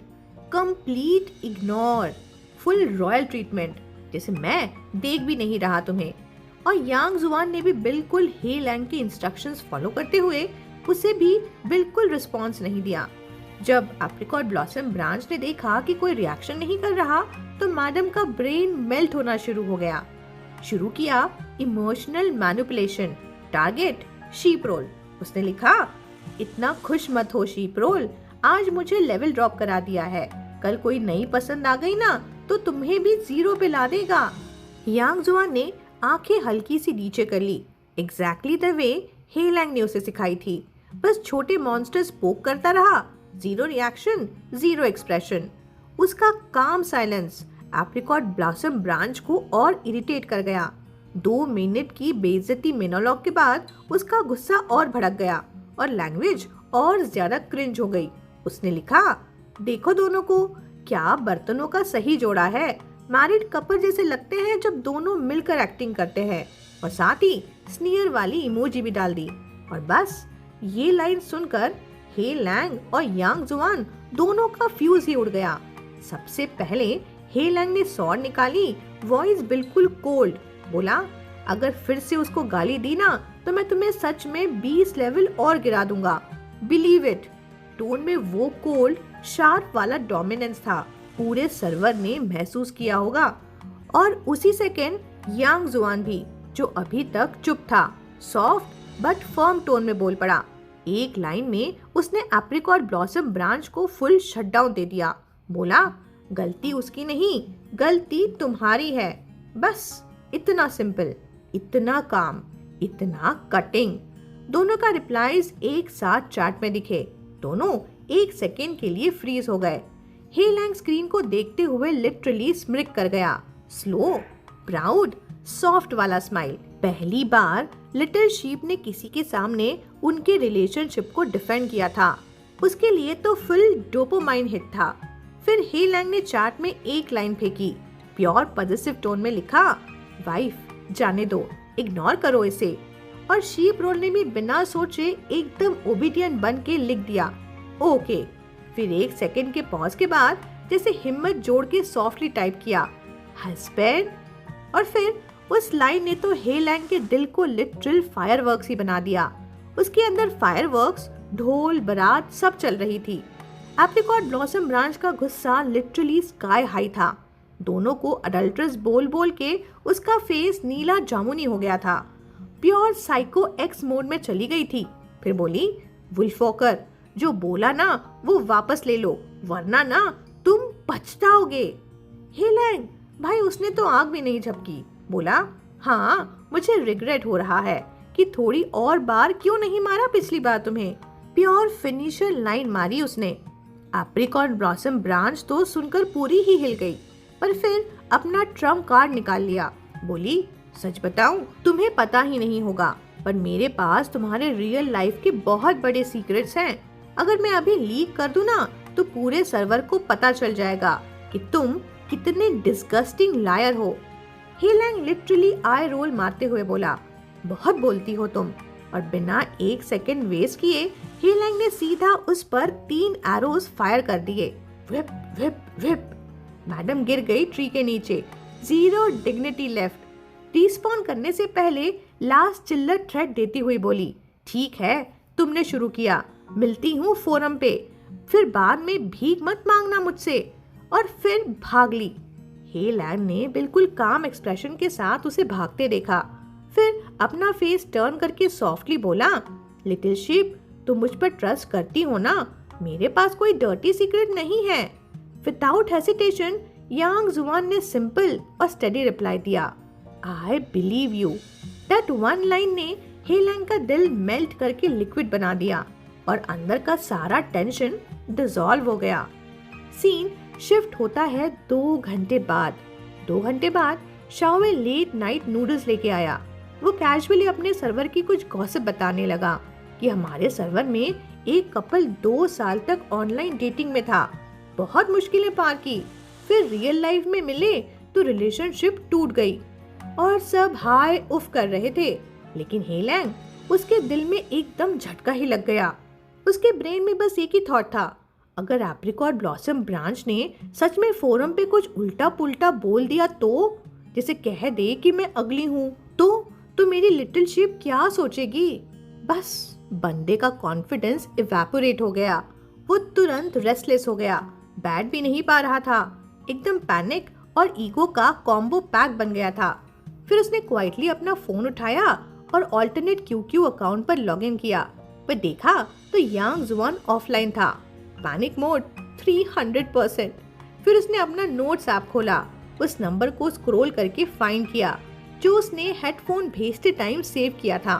complete ignore, full royal treatment, जैसे मैं देख भी नहीं रहा तुम्हें। और यांग जुआन ने भी बिल्कुल हे लैंग के इंस्ट्रक्शंस फॉलो करते हुए उसे भी बिल्कुल रिस्पॉन्स नहीं दिया। जब एप्रिकॉट ब्लॉसम ब्रांच ने देखा कि कोई रिएक्शन नहीं कर रहा, तो मैडम का ब्रेन मेल्ट होना शुरू हो गया। शुरू किया emotional manipulation, target sheep roll. उसने लिखा, इतना खुश मत हो शीप रोल, आज मुझे लेवल ड्रॉप करा दिया है, कल कोई नई पसंद आ गई ना तो तुम्हें भी जीरो पे ला देगा। यांग जुआन ने आंखें हल्की सी नीचे कर ली, exactly the way He Lang ने उसे सिखाई थी। बस छोटे मॉन्स्टर्स पोक करता रहा, जीरो रिएक्शन, जीरो एक्सप्रेशन। उसका काम साइलेंस एप्रिकॉट ब्लॉसम ब्रांच को और इरिटेट कर गया। 2 मिनट की बेइज्जती मोनोलॉग के बाद उसका गुस्सा और भड़क गया और लैंग्वेज और ज्यादा क्रिंज हो गई। उसने लिखा, देखो दोनों को, क्या बर्तनों का सही जोड़ा है। मैरिड कपल जैसे लगते हैं जब दोनों मिलकर एक्टिंग करते हैं। और साथ ही स्नीयर वाली इमोजी भी डाल दी। और बस ये लाइन सुनकर हे लैंग और यांग जुआन दोनों का फ्यूज ही उड़ गया। सबसे पहले हे लैंग ने सॉर्ड निकाली, वॉइस बिल्कुल कोल्ड। बोला, अगर फिर से उसको गाली दी ना तो मैं तुम्हें सच में 20 लेवल और गिरा दूंगा, बिलीव इट। टोन में वो कोल्ड शार्प वाला डोमिनेंस था, पूरे सर्वर ने महसूस किया होगा। और उसी सेकेंड यांग जुआन भी, जो अभी तक चुप था, सॉफ्ट बट फर्म टोन में बोल पड़ा। एक लाइन में उसने एप्रिकॉट ब्लॉसम ब्रांच को फुल शटडाउन दे दिया। बोला, गलती उसकी नहीं, गलती तुम्हारी है। बस इतना सिंपल, इतना काम, इतना कटिंग। दोनों का रिप्लाईज एक साथ चैट में दिखे। दोनों एक सेकेंड के लिए फ्रीज हो गए। हे लैंग स्क्रीन को देखते हुए लिटरली स्मिर्क कर गया। स्लो, प्राउड, सॉफ्ट वाला स्माइल। पहली बार लिटिल शीप ने किसी के सामने उनके रिलेशनशिप को डिफेंड किया था। उसके लिए तो फुल डोपामाइन हिट था। फिर हे लैंग ने चैट में एक लाइन फेंकी, प्योर पॉजिटिव टोन में लिखा, वाइफ जाने दो, इग्नोर करो इसे। और शीप रोल ने भी बिना सोचे एकदम ओबीडियंट बन के लिख दिया ओके। फिर 1 सेकंड के पॉज के बाद जैसे हिम्मत जोड़ के सॉफ्टली टाइप किया हस्बैंड। और फिर उस लाइन ने तो हे लैंग के दिल को लिटरल फायरवर्क्स ही बना दिया। उसके अंदर फायरवर्क्स, ढोल, बारात सब चल रही थी। एप्रिकॉट ब्लॉसम ब्रांच का गुस्सा लिटरली स्काई हाई था। दोनों को अडल्ट्रस बोल बोल के उसका फेस नीला जामुनी हो गया था। प्योर साइको एक्स मोड में चली गई थी। फिर बोली वुल्फ वॉकर, जो बोला ना वो वापस ले लो, वरना ना तुम पछताओगे। हे लैंग भाई, उसने तो आंख भी नहीं झपकी। बोला हाँ, मुझे रिग्रेट हो रहा है कि थोड़ी और बार क्यों नहीं मारा पिछली बार तुम्हें। प्योर फिनिशर लाइन मारी उसने। एप्रिकॉट ब्लॉसम ब्रांच तो सुनकर पूरी ही हिल गई, पर फिर अपना ट्रम्प कार्ड निकाल लिया। बोली सच बताऊं, तुम्हें पता ही नहीं होगा, पर मेरे पास तुम्हारे रियल लाइफ के बहुत बड़े सीक्रेट्स हैं। अगर मैं अभी लीक कर दूं ना, तो पूरे सर्वर को पता चल जाएगा कि तुम कितने डिस्गस्टिंग लायर हो। हे लैंग लिटरली आई रोल मारते हुए बोला बहुत बोलती हो तुम। और बिना 1 सेकंड वेस्ट किए हे लैंग ने सीधा उस पर 3 एरोज फायर कर दिए। Whip whip whip. मैडम गिर गई ट्री के नीचे। 0 डिग्निटी लेफ्ट। रिस्पॉन्ड करने से पहले लास्ट चिल्लर थ्रेट देती हुई बोली ठीक है, तुमने शुरू किया, मिलती हूँ फोरम पे, फिर बाद में भीख मत मांगना मुझसे। और फिर भाग ली। हे लैंग ने बिल्कुल काम एक्सप्रेशन के साथ उसे भागते देखा। फिर अपना फेस टर्न करके सॉफ्टली बोला लिटिल शिप, तुम मुझ पर ट्रस्ट करती हो ना, मेरे पास कोई डर्टी सीक्रेट नहीं है। विदाउट हेसिटेशन यांग जुआन ने सिंपल और स्टेडी रिप्लाई दिया I believe you. That one line ने हे लैंग का दिल मेल्ट करके लिक्विड बना दिया और अंदर का सारा टेंशन डिसॉल्व हो गया। सीन शिफ्ट होता है 2 घंटे बाद। 2 घंटे बाद शाओवे लेट नाइट नूडल्स लेके आया। वो कैजुअली अपने सर्वर की कुछ गॉसिप बताने लगा कि हमारे सर्वर में एक कपल 2 साल तक ऑनलाइन डेटिंग में था, बहुत मुश्किलें पार की, फिर रियल लाइफ में मिले तो रिलेशनशिप टूट गई और सब हाय उफ कर रहे थे। लेकिन हे लैंग, उसके दिल में एकदम झटका ही लग गया। उसके ब्रेन में बस एक ही थॉट था, अगर एप्रिकॉट ब्लॉसम ब्रांच ने सच में फोरम पे कुछ उल्टा पुल्टा बोल दिया तो, जैसे कह दे कि मैं अगली हूँ, तो मेरी लिटिल शिप क्या सोचेगी। बस बंदे का कॉन्फिडेंस इवेपोरेट हो गया। वो तुरंत रेस्टलेस हो गया, बैठ भी नहीं पा रहा था, एकदम पैनिक और ईगो का कॉम्बो पैक बन गया था। फिर उसने क्वाइटली अपना फोन उठाया और ऑल्टरनेट क्यूक्यू अकाउंट पर लॉगिन किया। पर देखा तो यांग जुआन ऑफलाइन था। Panic mode 300%। फिर उसने अपना नोट्स ऐप खोला, उस नंबर को स्क्रॉल करके फाइंड किया जो उसने हेडफोन भेजते टाइम सेव किया था।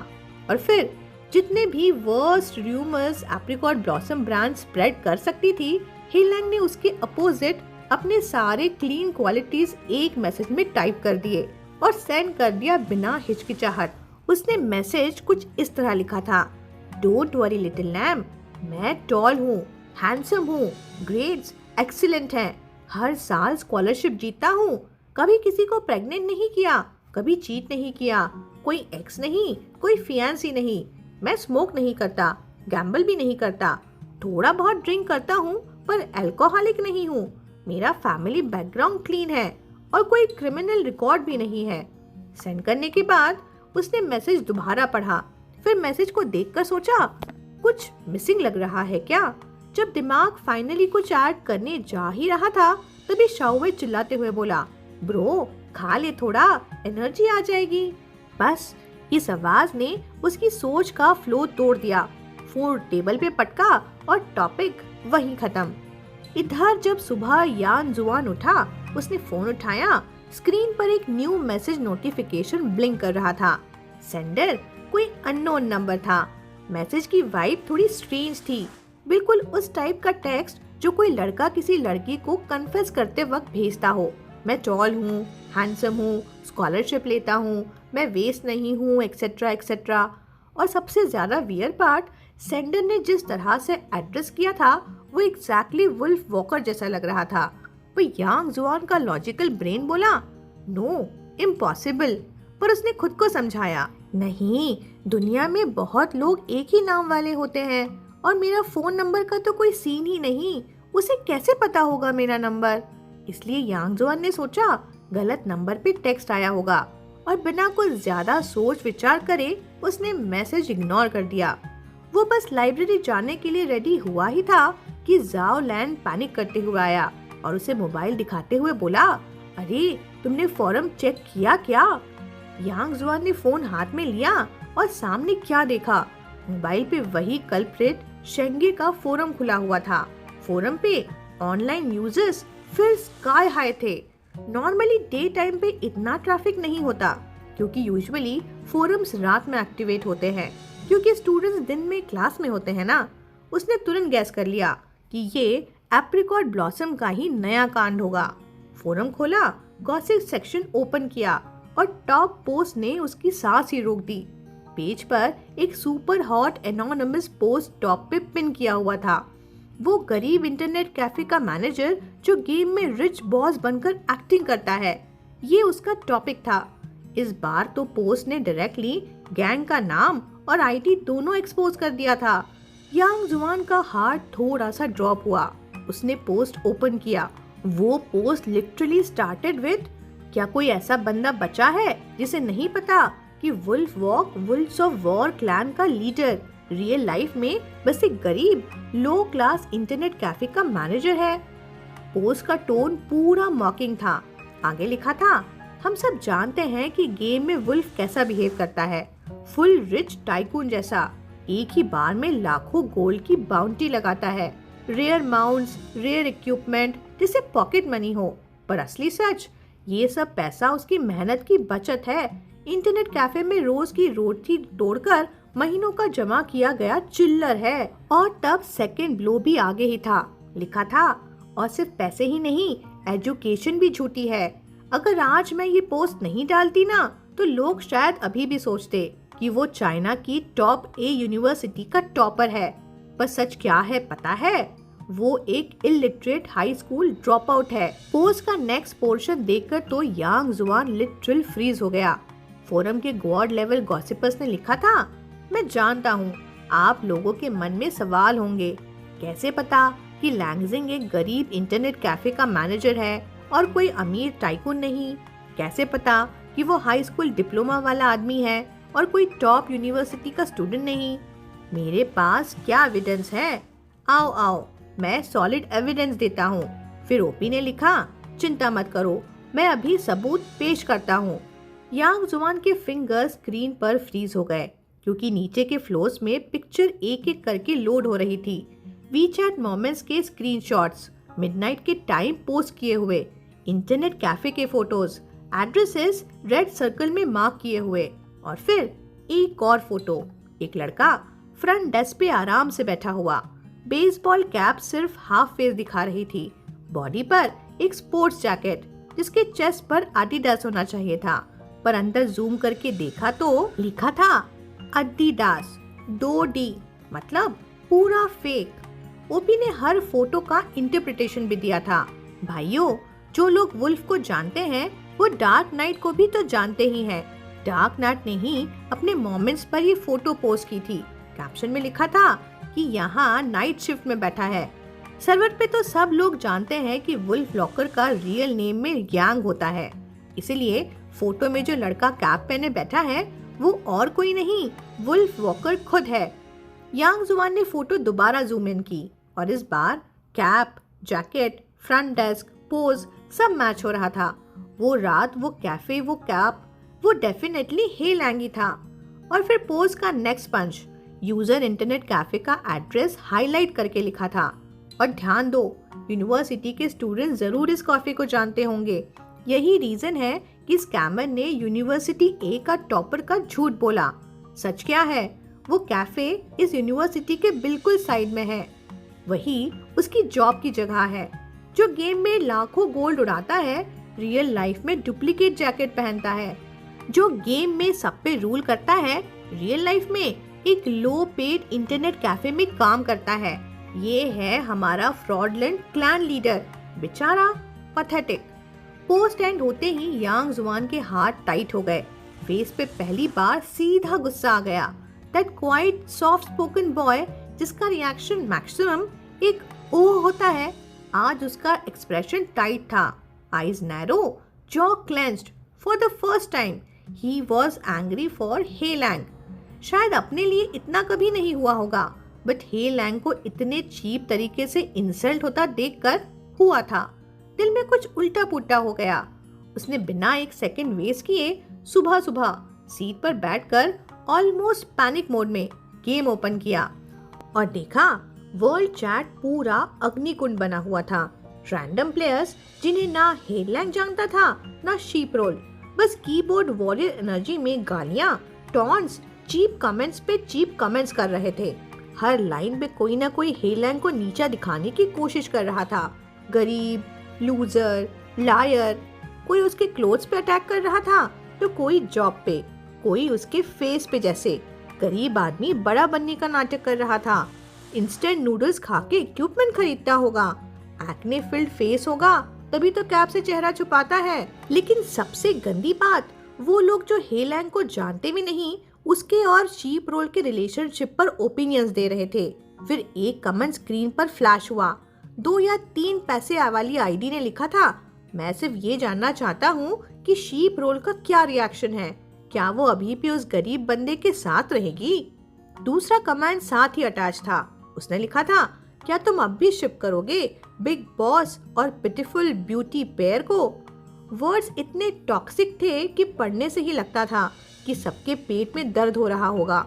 और फिर जितने भी worst rumours apricot blossom branch spread कर सकती थी, हे लैंग ने उसके अपोजिट अपने सारे क्लीन क्वालिटीज एक मैसेज में टाइप कर दिए और सेंड कर दिया बिना हिचकिचाहट। उसने मैसेज कुछ इस तरह लिखा था, डोंट वरी लिटिल लैम, मैं टॉल हूँ, हैंडसम हूँ, ग्रेड्स एक्सीलेंट हैं, हर साल स्कॉलरशिप जीता हूँ, कभी किसी को प्रेग्नेंट नहीं किया, कभी चीट नहीं किया, कोई एक्स नहीं, कोई फियांसी नहीं, मैं स्मोक नहीं करता, गैम्बल भी नहीं करता, थोड़ा बहुत ड्रिंक करता हूँ पर अल्कोहलिक नहीं हूँ, मेरा फैमिली बैकग्राउंड क्लीन है और कोई क्रिमिनल रिकॉर्ड भी नहीं है। सेंड करने के बाद उसने मैसेज दोबारा पढ़ा, फिर मैसेज को देखकर सोचा कुछ मिसिंग लग रहा है क्या। जब दिमाग फाइनली कुछ ऐड करने जा ही रहा था, तभी शाओवे चिल्लाते हुए बोला, ब्रो खा ले थोड़ा, एनर्जी आ जाएगी। बस इस आवाज ने उसकी सोच का फ्लो तोड़ दिया। फोन टेबल पे पटका और टॉपिक वहीं खत्म। इधर जब सुबह यान जुआन उठा, उसने फोन उठाया, स्क्रीन पर एक न्यू मैसेज नोटिफिकेशन ब्लिंक कर रहा था। सेंडर कोई अननोन नंबर था। मैसेज की वाइब थोड़ी स्ट्रेंज थी, बिल्कुल उस टाइप का टेक्स्ट जो कोई लड़का किसी लड़की को कन्फेस करते वक्त भेजता हो। मैं टॉल हूँ, हैंडसम हूँ, स्कॉलरशिप लेता हूँ, मैं वेस्ट नहीं हूँ, एक्सेट्रा एक्सेट्रा। और सबसे ज्यादा वियर पार्ट, सेंडर ने जिस तरह से एड्रेस किया था वो एग्जैक्टली वुल्फ वॉकर जैसा लग रहा था। वो यांग जुआन का लॉजिकल ब्रेन बोला नो इम्पॉसिबल, पर उसने खुद को समझाया नहीं, दुनिया में बहुत लोग एक ही नाम वाले होते हैं और मेरा फोन नंबर का तो कोई सीन ही नहीं। उसे कैसे पता होगा मेरा नंबर? इसलिए यांगजुआन ने सोचा गलत नंबर पे टेक्स्ट आया होगा और बिना कुछ ज्यादा सोच विचार करे उसने मैसेज इग्नोर कर दिया। वो बस लाइब्रेरी जाने के लिए रेडी हुआ ही था कि जाओ लैन पैनिक करते हुए आया और उसे मोबाइल दिखाते हुए बोला, अरे तुमने फोरम चेक किया क्या? यांगजुआन ने फोन हाथ में लिया और सामने क्या देखा, मोबाइल पे वही कल्प्रिट शेंगे का फोरम खुला हुआ था। फोरम पे ऑनलाइन यूजर्स फिर स्काई हाई थे। नॉर्मली डे टाइम पे इतना ट्रैफिक नहीं होता क्योंकि यूजुअली फोरम्स रात में एक्टिवेट होते हैं क्योंकि स्टूडेंट्स दिन में क्लास में होते हैं ना। उसने तुरंत गैस कर लिया कि ये एप्रिकॉट ब्लॉसम का ही नया कांड होगा। फोरम खोला, गॉसिप सेक्शन ओपन किया और टॉप पोस्ट ने उसकी सांस ही रोक दी। पेज पर एक super hot anonymous post top पे पिन किया हुआ था। वो गरीब इंटरनेट कैफे का मैनेजर जो गेम में रिच बॉस बनकर एक्टिंग करता है, ये उसका टॉपिक था। इस बार तो पोस्ट ने डायरेक्टली गैंग का नाम और आईडी दोनों एक्सपोज कर दिया था। यांगजुआन का हार्ट थोड़ा सा ड्रॉप हुआ। उसने पोस्ट ओपन किया। वो पोस्ट लिटरली स्टार्टेड विद, क्या कोई ऐसा बंदा बचा है जिसे नहीं पता कि wolf walk wolves of war clan का लीडर रियल लाइफ में बस एक गरीब लो क्लास इंटरनेट कैफे का मैनेजर है। पोस्ट का टोन पूरा मॉकिंग था। आगे लिखा था, हम सब जानते हैं कि गेम में वुल्फ कैसा बिहेव करता है, फुल रिच टाइकून जैसा। एक ही बार में लाखों गोल्ड की बाउंटी लगाता है, रेयर माउंट्स, रेयर इक्विपमेंट जिसे पॉकेट मनी हो। पर असली सच, ये सब पैसा उसकी मेहनत की बचत है। इंटरनेट कैफे में रोज की रोटी तोड़कर महीनों का जमा किया गया चिल्लर है। और तब सेकंड ब्लो भी आगे ही था। लिखा था, और सिर्फ पैसे ही नहीं, एजुकेशन भी झूठी है। अगर आज मैं ये पोस्ट नहीं डालती ना, तो लोग शायद अभी भी सोचते कि वो चाइना की टॉप ए यूनिवर्सिटी का टॉपर है। पर सच क्या है पता है? वो एक illiterate high school drop out है। पोस्ट का नेक्स्ट पोर्शन देखकर तो यांगजुआन लिटरल फ्रीज हो गया। फोरम के गॉड लेवल गॉसिपर्स ने लिखा था, मैं जानता हूँ आप लोगों के मन में सवाल होंगे, कैसे पता कि लैंगजिंग एक गरीब इंटरनेट कैफे का मैनेजर है और कोई अमीर टाइकून नहीं? कैसे पता कि वो हाई स्कूल डिप्लोमा वाला आदमी है और कोई टॉप यूनिवर्सिटी का स्टूडेंट नहीं? मेरे पास क्या एविडेंस है? आओ आओ, मैं सॉलिड एविडेंस देता हूँ। फिर ओपी ने लिखा, चिंता मत करो, मैं अभी सबूत पेश करता हूँ। यांगजुआन के फिंगर स्क्रीन पर फ्रीज हो गए क्योंकि नीचे के फ्लोर्स में पिक्चर एक एक करके लोड हो रही थी। वीचैट मोमेंट्स के स्क्रीनशॉट्स, मिडनाइट के टाइम पोस्ट किए हुए, इंटरनेट कैफे के फोटोज, एड्रेसेस रेड सर्कल में मार्क किए हुए, और फिर एक और फोटो, एक लड़का फ्रंट डेस्क पे आराम से बैठा हुआ, बेसबॉल कैप सिर्फ हाफ फेस दिखा रही थी, बॉडी पर एक स्पोर्ट्स जैकेट जिसके चेस्ट पर एडिडास होना चाहिए था, पर अंदर जूम करके देखा तो लिखा था एडिडास 2D, मतलब पूरा फेक। ओपी ने हर फोटो का इंटरप्रिटेशन भी दिया था। भाइयों, जो लोग वुल्फ को जानते हैं वो डार्क नाइट को भी तो जानते ही हैं। डार्क नाइट ने ही अपने मोमेंट्स पर ये फोटो पोस्ट की थी। कैप्शन में लिखा था कि यहाँ नाइट शिफ्ट में बैठा है। सर्वर पे तो सब लोग जानते हैं कि वुल्फ लॉकर का रियल नेम में यांग होता है, इसीलिए फोटो में जो लड़का कैप पहने बैठा है वो और कोई नहीं, वुल्फ वॉकर खुद है। यांगजुआन ने फोटो दोबारा जूम इन की और इस बार cap, jacket, front desk, pose सब मैच हो रहा था। वो रात, वो कैफे, वो कैप, वो डेफिनेटली हे लैंगी था। और फिर पोज का नेक्स्ट पंच, यूजर इंटरनेट कैफे का एड्रेस हाईलाइट करके लिखा था। और ध्यान दो, यूनिवर्सिटी के स्टूडेंट जरूर इस कैफे को जानते होंगे। यही रीजन है कि स्कैमर ने यूनिवर्सिटी ए का टॉपर का झूठ बोला। सच क्या है? वो कैफे इस यूनिवर्सिटी के बिल्कुल साइड में है। वही उसकी जॉब की जगह है। जो गेम में लाखों गोल्ड उड़ाता है, रियल लाइफ में डुप्लीकेट जैकेट पहनता है। जो गेम में सब पे रूल करता है, रियल लाइफ में एक लो पेड इंटरनेट कैफे में काम करता है। ये है हमारा फ्रॉडलेंट क्लैन लीडर। बेचारा, पैथेटिक। पोस्ट एंड होते ही यांगजुआन के हाथ टाइट हो गए। फेस पे पहली बार सीधा गुस्सा आ गया। That quite soft spoken boy जिसका रिएक्शन मैक्सिमम एक ओह होता है, आज उसका एक्सप्रेशन टाइट था, eyes narrow, jaw clenched. For the first time he was angry for He Lang. शायद अपने लिए इतना कभी नहीं हुआ होगा, बट हे लैंग को इतने चीप तरीके से इंसल्ट होता देखकर हुआ था। दिल में कुछ उल्टा पुल्टा हो गया। उसने बिना एक सेकंड वेस्ट किए सुबह सुबह सीट पर बैठकर ऑलमोस्ट पैनिक मोड में गेम ओपन किया और देखा वर्ल्ड चैट पूरा अग्निकुंड बना हुआ था। रैंडम प्लेयर्स जिन्हें ना हे लैंग जानता था ना शीप रोल, बस कीबोर्ड वॉरियर एनर्जी में गालियां, टॉन्ट्स, चीप कमेंट्स पे चीप कमेंट्स कर रहे थे। हर लाइन पे कोई ना कोई हे लैंग को नीचा दिखाने की कोशिश कर रहा था। गरीब, लूजर, लायर। कोई उसके क्लोथ्स पे अटैक कर रहा था तो कोई जॉब पे, कोई उसके फेस पे। जैसे गरीब आदमी बड़ा बनने का नाटक कर रहा था। इंस्टेंट नूडल्स खा के इक्विपमेंट खरीदता होगा। एक्ने फिल्ड फेस होगा तभी तो कैप से चेहरा छुपाता है। लेकिन सबसे गंदी बात, वो लोग जो हे लैंग को जानते भी नहीं उसके और शीप रोल के रिलेशनशिप पर ओपिनियंस दे रहे थे। फिर एक कमेंट स्क्रीन पर फ्लैश हुआ। 2 या 3 पैसे वाली आईडी ने लिखा था, मैं सिर्फ ये जानना चाहता हूँ कि शीप रोल का क्या रिएक्शन है, क्या वो अभी भी उस गरीब बंदे के साथ रहेगी। दूसरा कमेंट साथ ही अटैच था। उसने लिखा था, क्या तुम अब भी शिप करोगे बिग बॉस और पिटीफुल ब्यूटी पेयर को। वर्ड्स इतने टॉक्सिक थे कि पढ़ने से ही लगता था कि सबके पेट में दर्द हो रहा होगा।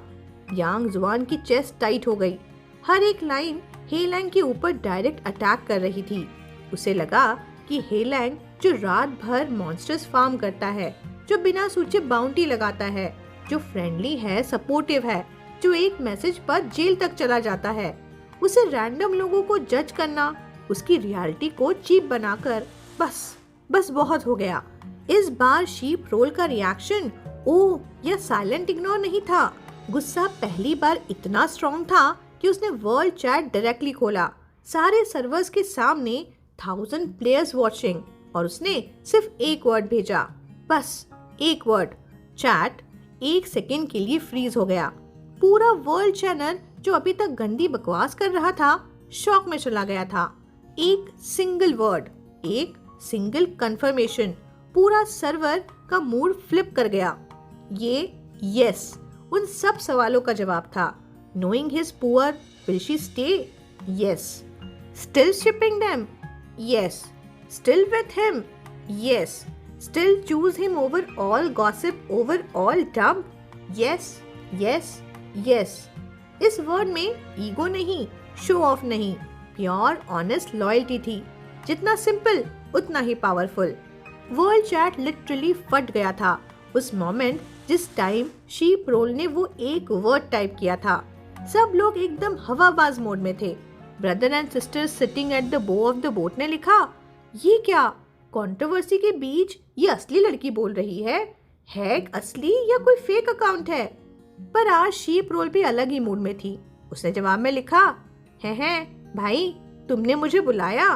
यांग जुआन की चेस्ट टाइट हो गई। हर एक लाइन हे लैंग के ऊपर डायरेक्ट अटैक कर रही थी। उसे लगा कि हे लैंग जो रात भर मॉन्स्टर्स फार्म करता है, जो बिना सोचे बाउंटी लगाता है, जो फ्रेंडली है, सपोर्टिव है, जो एक मैसेज पर जेल तक चला जाता है, उसे रैंडम लोगों को जज करना, उसकी रियलिटी को चीप बनाकर बस बहुत हो गया। इस बार शीप रोल का रिएक्शन ओह या साइलेंट इग्नोर नहीं था। गुस्सा पहली बार इतना स्ट्रॉन्ग था कि उसने वर्ल्ड चैट डायरेक्टली खोला। सारे सर्वर्स के सामने 1000 प्लेयर्स वॉचिंग और उसने सिर्फ एक वर्ड भेजा, बस एक वर्ड। चैट 1 सेकेंड के लिए फ्रीज हो गया। पूरा वर्ल्ड चैनल जो अभी तक गंदी बकवास कर रहा था शॉक में चला गया था। एक सिंगल वर्ड, एक सिंगल कंफर्मेशन, पूरा सर्वर का मूड फ्लिप कर गया। ये यस उन सब सवालों का जवाब था। Knowing his poor, will she stay? Yes. Still shipping them? Yes. Still with him? Yes. Still choose him over all gossip, over all dump? Yes yes yes. इस वर्ड में ईगो नहीं, शो ऑफ नहीं, pure honest loyalty थी। जितना simple उतना ही powerful. World chat literally फट गया था उस मोमेंट जिस टाइम शीप रोल ने वो एक वर्ड टाइप किया था। सब लोग एकदम हवाबाज मोड में थे। Brother and sister sitting at the बो ऑफ द बोट ने लिखा, ये क्या कंट्रोवर्सी के बीच ये असली लड़की बोल रही है असली या कोई फेक अकाउंट है। पर आज शीप रोल भी अलग ही मूड में थी। उसने जवाब में लिखा, है भाई तुमने मुझे बुलाया।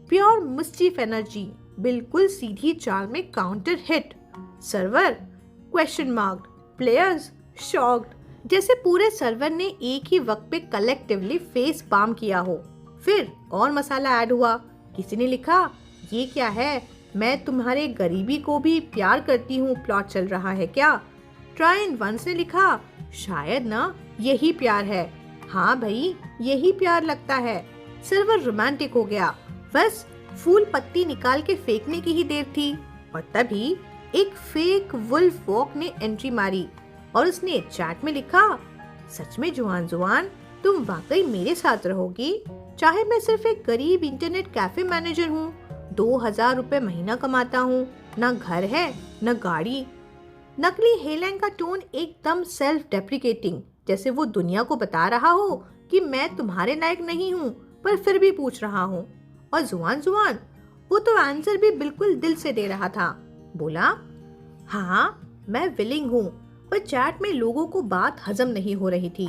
प्योर मिस्चीफ एनर्जी, बिल्कुल सीधी चाल में counter hit. Server question mark, players shocked, जैसे पूरे सर्वर ने एक ही वक्त पे कलेक्टिवली फेस पाम किया हो। फिर और मसाला ऐड हुआ। किसी ने लिखा, ये क्या है, मैं तुम्हारे गरीबी को भी प्यार करती हूँ प्लॉट चल रहा है क्या। ट्राइन वंस ने लिखा, शायद ना यही प्यार है। हाँ भाई यही प्यार लगता है। सर्वर रोमांटिक हो गया। बस फूल पत्ती निकाल के फेंकने की ही देर थी और तभी एक फेक वुल्फ वॉक ने एंट्री मारी और उसने चैट में लिखा, सच में जुआन तुम वाकई मेरे साथ रहोगी, चाहे मैं सिर्फ एक गरीब इंटरनेट कैफे मैनेजर हूँ, 2000 रुपए महीना कमाता हूँ, ना घर है ना गाड़ी। नकली हे लैंग का टोन एकदम सेल्फ डेप्रिकेटिंग, जैसे वो दुनिया को बता रहा हो कि मैं तुम्हारे लायक नहीं हूँ पर फिर भी पूछ रहा हूँ। और जुआन वो तो आंसर भी बिल्कुल दिल से दे रहा था। बोला, हाँ मैं विलिंग हूँ, पर चैट में लोगों को बात हजम नहीं हो रही थी।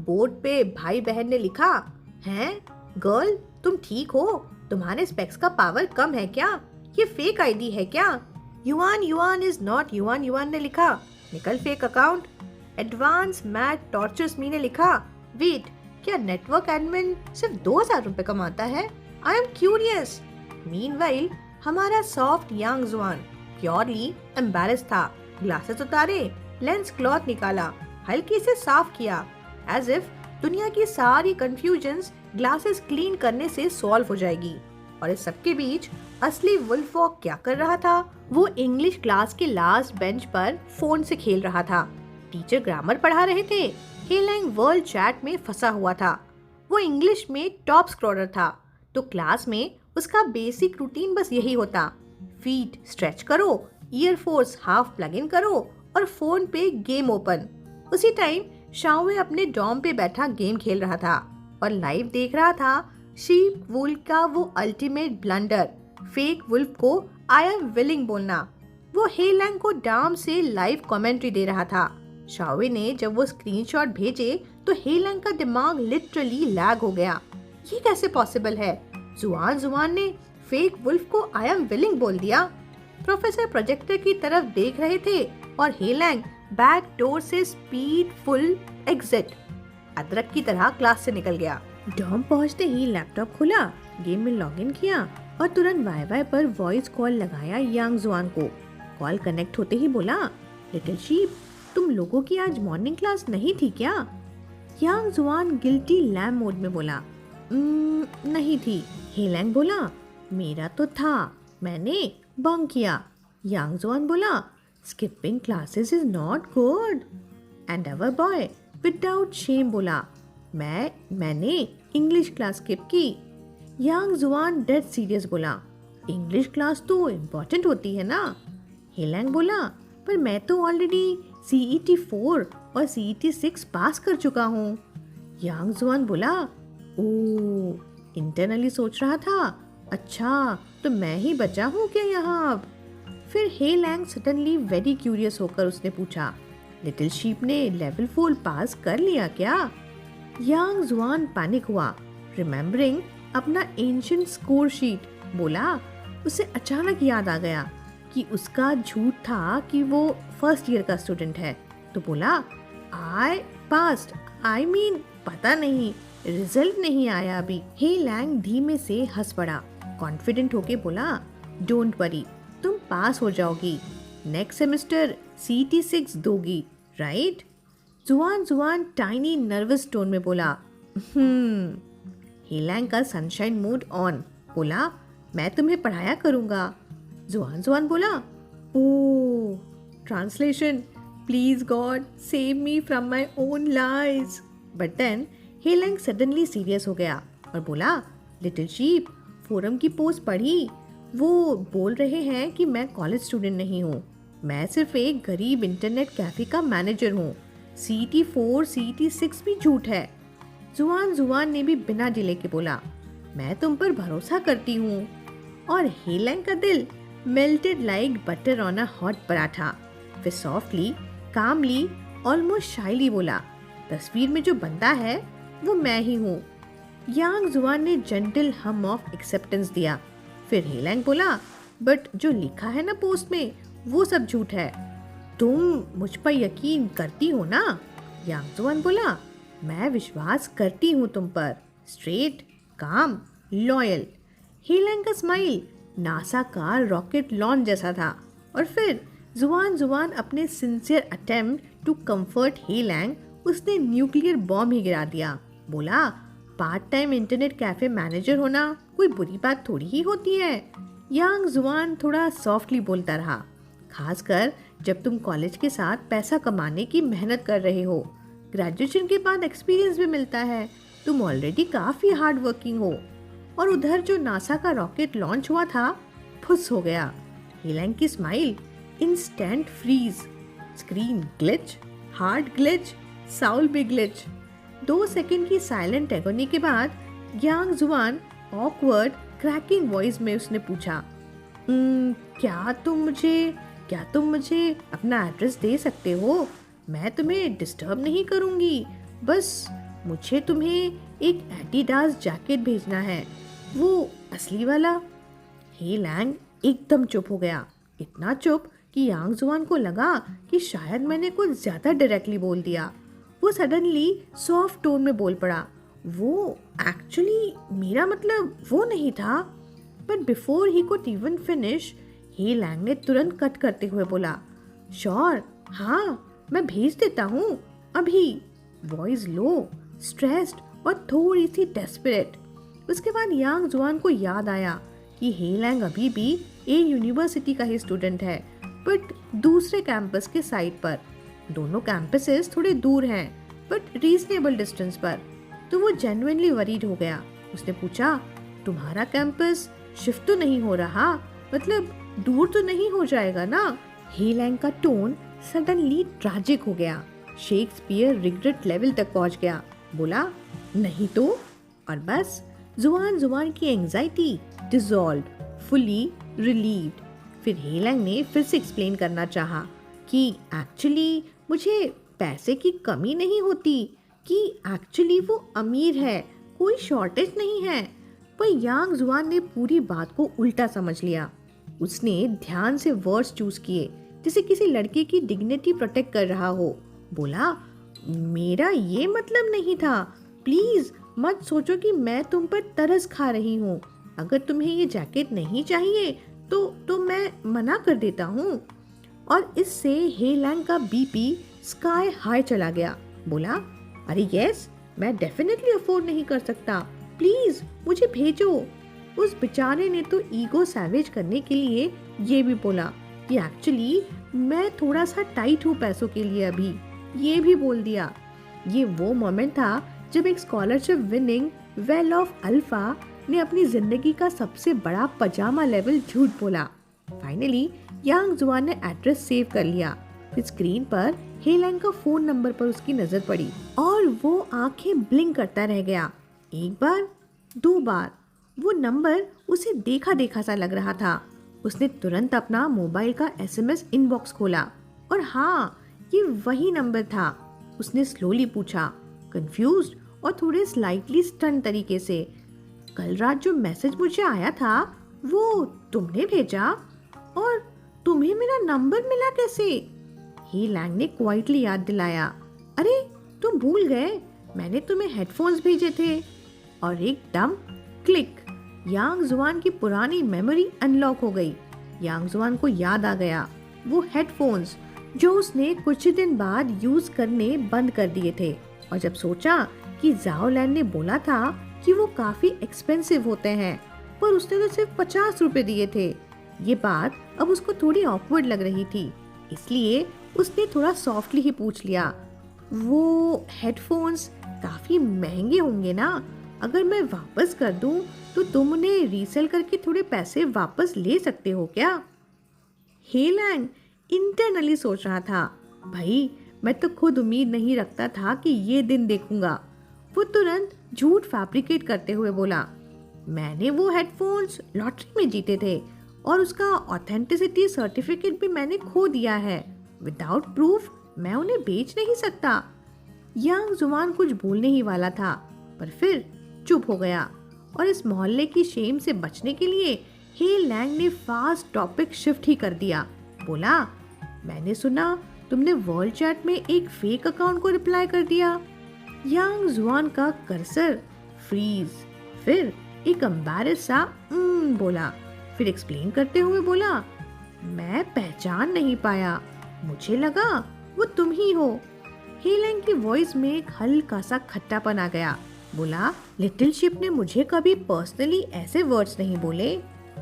बोर्ड पे भाई बहन ने लिखा, हैं गर्ल तुम ठीक हो, तुम्हारे स्पेक्स का पावर कम है क्या, ये फेक आईडी है क्या। युआन इज नॉट युआन ने लिखा, निकल fake account. Advance math tortures me ने लिखा, वेट, क्या नेटवर्क एडमिन सिर्फ 2,000 रुपए कमाता है? I am curious. मीनवाइल हमारा सॉफ्ट यंग जुआन प्योरली एम्बैरेस था। ग्लासेस उतारे, लेंस क्लॉथ निकाला, हल्के से साफ किया, एज इफ दुनिया की सारी कंफ्यूजन्स ग्लासेस क्लीन करने से सॉल्व हो जाएगी। और इस सबके बीच असली वुल्फ वॉक क्या कर रहा था? वो इंग्लिश क्लास के लास्ट बेंच पर फोन से खेल रहा था। टीचर ग्रामर पढ़ा रहे थे, हे लैंग वर्ल्ड चैट में फंसा हुआ था। वो इंग्लिश में टॉप स्कोरर था, तो क्लास में उसका बेसिक रूटीन बस यही होता, फीट स्ट्रेच करो, ईयरफोन्स हाफ प्लग इन करो और फोन पे गेम ओपन। उसी टाइम शाओवे अपने डॉम पे बैठा गेम खेल रहा था और लाइव देख रहा था शीप वुल्फ का वो अल्टीमेट ब्लंडर, फेक वुल्फ को आई एम विलिंग बोलना। वो हे लैंग को डाम से लाइव कमेंट्री दे रहा था। शाओवे ने जब वो स्क्रीनशॉट भेजे तो हे लैंग का दिमाग लिटरली लैग हो गया। ये कैसे पॉसिबल है? जुआन ने फेक वुल्फ को आई एम विलिंग बोल दिया। प्रोफेसर प्रोजेक्टर की तरफ देख रहे थे और हे लैंग बैक डोर से स्पीड फुल एग्जिट अदरक की तरह क्लास से निकल गया। डॉम पहुंचते ही लैपटॉप खुला, गेम में लॉगिन किया और तुरंत वाईफाई पर वॉइस कॉल लगाया यांग जुआन को। कॉल कनेक्ट होते ही बोला, लिटिल शीप, तुम लोगों की आज मॉर्निंग क्लास नहीं थी क्या? यांग जुआन गिल्टी लैम मोड में बोला, नहीं थी। हे लैंग बोला, मेरा तो था, मैंने बंक किया। यांग जुआन बोला, skipping classes is not good. And our boy without shame बोला, मैंने इंग्लिश क्लास स्किप की। यांग जुआन डेड सीरियस बोला, इंग्लिश क्लास तो इम्पोर्टेंट होती है ना? हे लैंग बोला, पर मैं तो ऑलरेडी CET 4 और CET 6 पास कर चुका हूँ। यांग जुआन बोला, ओह, इंटरनली सोच रहा था, अच्छा तो मैं ही बचा हूँ क्या यहाँ अब? फिर हे लैंग सडनली वेरी क्यूरियस होकर उसने पूछा, लिटिल शीप ने लेवल 4 पास कर लिया क्या? यांग जुआन पैनिक हुआ, रिमेम्बरिंग अपना एंशिएंट स्कोर शीट। बोला, उसे अचानक याद आ गया कि उसका झूठ था कि वो फर्स्ट ईयर का स्टूडेंट है। तो बोला, आई पास्ड, आई मीन पता नहीं, रिजल्ट नहीं आया अभी। हे लैंग धीमे से हंस पड़ा, कॉन्फिडेंट होके बोला, डोंट वरी, तुम पास हो जाओगी, नेक्स्ट सेमेस्टर CET 6 दोगी, राइट? जुआन टाइनी नर्वस टोन में बोला, हे लैंग का सनशाइन मूड ऑन, बोला, मैं तुम्हें पढ़ाया करूंगा। जुआन बोला, oh, translation, please God save me from my own lies. But then He Lang suddenly serious हो गया और बोला, लिटिल शीप, फोरम की पोस्ट पढ़ी, वो बोल रहे हैं कि मैं कॉलेज स्टूडेंट नहीं हूँ, मैं सिर्फ एक गरीब इंटरनेट कैफे का मैनेजर हूँ। CET 4 CET 6 भी झूठ है। जुआन ने भी बिना डिले के बोला, मैं तुम पर भरोसा करती हूँ। और हे लैंग का दिल melted like butter on a hot paratha. फिर सॉफ्टली, कामली, ऑलमोस्ट शाइली बोला, तस्वीर में जो बंदा है वो मैं ही हूँ। यांग जुआन ने जेंटल हम ऑफ एक्सेप्टेंस दिया। फिर हे लैंग बोला, बट जो लिखा है ना पोस्ट में वो सब झूठ है, तुम मुझ पर यकीन करती हो ना? यांग जुआन बोला, मैं विश्वास करती हूँ तुम पर, straight, calm, loyal. He Lang का स्माइल नासा का रॉकेट लॉन्च जैसा था। और फिर जुआन अपने sincere attempt to comfort He Lang, उसने न्यूक्लियर बॉम्ब ही गिरा दिया। बोला, part time internet cafe manager होना कोई बुरी बात थोड़ी ही होती है। यांग जुआन थोड़ा सॉफ्टली बोलता रहा, खासकर जब तुम कॉलेज के साथ पैसा कमाने की मेहनत कर रहे हो। ग्रेजुएशन के बाद एक्सपीरियंस भी मिलता है, तुम ऑलरेडी काफ़ी हार्ड वर्किंग हो। और उधर जो नासा का रॉकेट लॉन्च हुआ था, फुस हो गया। हे लैंग की smile instant freeze, screen glitch, hard glitch, soul भी ग्लिच। 2 सेकंड की साइलेंट एगोनी के बाद यांग जुआन ऑकवर्ड क्रैकिंग वॉइस में उसने पूछा, क्या तुम मुझे अपना एड्रेस दे सकते हो? मैं तुम्हें डिस्टर्ब नहीं करूंगी, बस मुझे तुम्हें एक एडिडास जैकेट भेजना है, वो असली वाला। हे लैंग एकदम चुप हो गया, इतना चुप कि यांग जुआन को लगा कि शायद मैंने कुछ ज्यादा डायरेक्टली बोल दिया। वो सडनली सॉफ्ट टोन में बोल पड़ा, वो एक्चुअली मेरा मतलब वो नहीं था। But before he could even finish, he Lang ने तुरंत कट करते हुए बोला, श्योर, हाँ मैं भेज देता हूँ अभी। वॉइस लो, स्ट्रेस्ड और थोड़ी सी डेस्परेट। उसके बाद यांग जुआन को याद आया कि हे लैंग अभी भी ए यूनिवर्सिटी का ही स्टूडेंट है, बट दूसरे कैंपस के साइड पर। दोनों कैंपसेस थोड़े दूर हैं, बट रीजनेबल डिस्टेंस पर। तो वो जेन्युइनली वरीड हो गया। उसने पूछा, तुम्हारा कैंपस शिफ्ट तो नहीं हो रहा, मतलब दूर तो नहीं हो जाएगा ना? हे लैंग का टोन सडनली ट्रैजिक हो गया। शेक्सपियर रिग्रेट लेवल तक पहुंच गया। बोला, नहीं तो? और बस जुआन की एंजाइटी डिसॉल्व, फुली रिलीव्ड। फिर हे लैंग ने फिर से एक्सप्लेन करना चाहा कि एक्चुअली मुझे पैसे की कमी नहीं होती, कि एक्चुअली वो अमीर है, कोई शॉर्टेज नहीं है। पर यांग जुआन ने पूरी बात को उल्टा समझ लिया। उसने ध्यान से वर्ड्स चूज किए, जैसे किसी लड़के की डिग्निटी प्रोटेक्ट कर रहा हो। बोला, मेरा ये मतलब नहीं था, प्लीज मत सोचो कि मैं तुम पर तरस खा रही हूँ। अगर तुम्हें ये जैकेट नहीं चाहिए तो मैं मना कर देता हूँ। और इससे हे लैंग का बीपी स्काई हाई चला गया। बोला, अरे यस, मैं डेफिनेटली अफोर्ड नहीं कर सकता, प्लीज मुझे भेजो। उस बेचारे ने तो ईगो सैवेज करने के लिए ये भी बोला कि एक्चुअली मैं थोड़ा सा टाइट हूँ पैसों के लिए अभी, ये भी बोल दिया। ये वो मोमेंट था जब एक scholarship winning well of alpha ने अपनी जिंदगी का सबसे बड़ा पजामा लेवल झूठ बोला। फाइनली यांग जुआन ने एड्रेस सेव कर लिया। फिर स्क्रीन पर हे लैंग का फोन नंबर पर उसकी नजर पड़ी और वो आंखें ब्लिंक करता रह गया। एक बार, दो बार, वो नंबर उसे देखा देखा सा लग रहा था। उसने तुरंत अपना मोबाइल का एसएमएस इनबॉक्स खोला और हाँ, ये वही नंबर था। उसने स्लोली पूछा, कंफ्यूज्ड और थोड़े स्लाइटली स्टन तरीके से, कल रात जो मैसेज मुझे आया था वो तुमने भेजा? और तुम्हें मेरा नंबर मिला कैसे? ही लैंग ने क्वाइटली याद दिलाया, अरे तुम भूल गए, मैंने तुम्हें हेडफोन्स भेजे थे। और एकदम क्लिक, यांग जुआन की पुरानी मेमोरी अनलॉक हो गई। यांग जुआन को याद आ गया वो हेडफोन्स जो उसने कुछ दिन बाद यूज करने बंद कर दिए थे। और जब सोचा कि जाओ लैन ने बोला था कि वो काफी एक्सपेंसिव होते हैं, पर उसने तो सिर्फ 50 रुपए दिए थे। ये बात अब उसको थोड़ी ऑकवर्ड लग रही थी, इसलिए उसने थोड़ा सॉफ्टली ही पूछ लिया, वो हेडफोन्स काफी महंगे होंगे ना? अगर मैं वापस कर दूं तो तुम उन्हें रीसेल करके थोड़े पैसे वापस ले सकते हो क्या? हे लैंग इंटरनली सोच रहा था, भाई मैं तो खुद उम्मीद नहीं रखता था कि ये दिन देखूंगा। वो तुरंत झूठ फैब्रिकेट करते हुए बोला, मैंने वो हेडफोन्स लॉटरी में जीते थे और उसका ऑथेंटिसिटी सर्टिफिकेट भी मैंने खो दिया है। विदाउट प्रूफ मैं उन्हें बेच नहीं सकता। यांग जुआन कुछ बोलने ही वाला था, पर फिर चुप हो गया और इस मोहल्ले की शेम से बचने के लिए हे लैंग ने फास्ट टॉपिक शिफ्ट ही कर दिया। बोला, मैंने सुना तुमने वर्ल्ड चैट में एक फेक अकाउंट को रिप्लाई कर दिया। यांग जुआन का कर्सर फ्रीज, फिर एक एम्बैरेस सा बोला, फिर एक्सप्लेन करते हुए बोला, मैं पहचान नहीं पाया, मुझे लगा वो तुम ही हो। हे लैंग की वॉइस में एक हल्का सा खट्टापन आ गया। बोला, लिटिल शिप ने मुझे कभी पर्सनली ऐसे वर्ड्स नहीं बोले,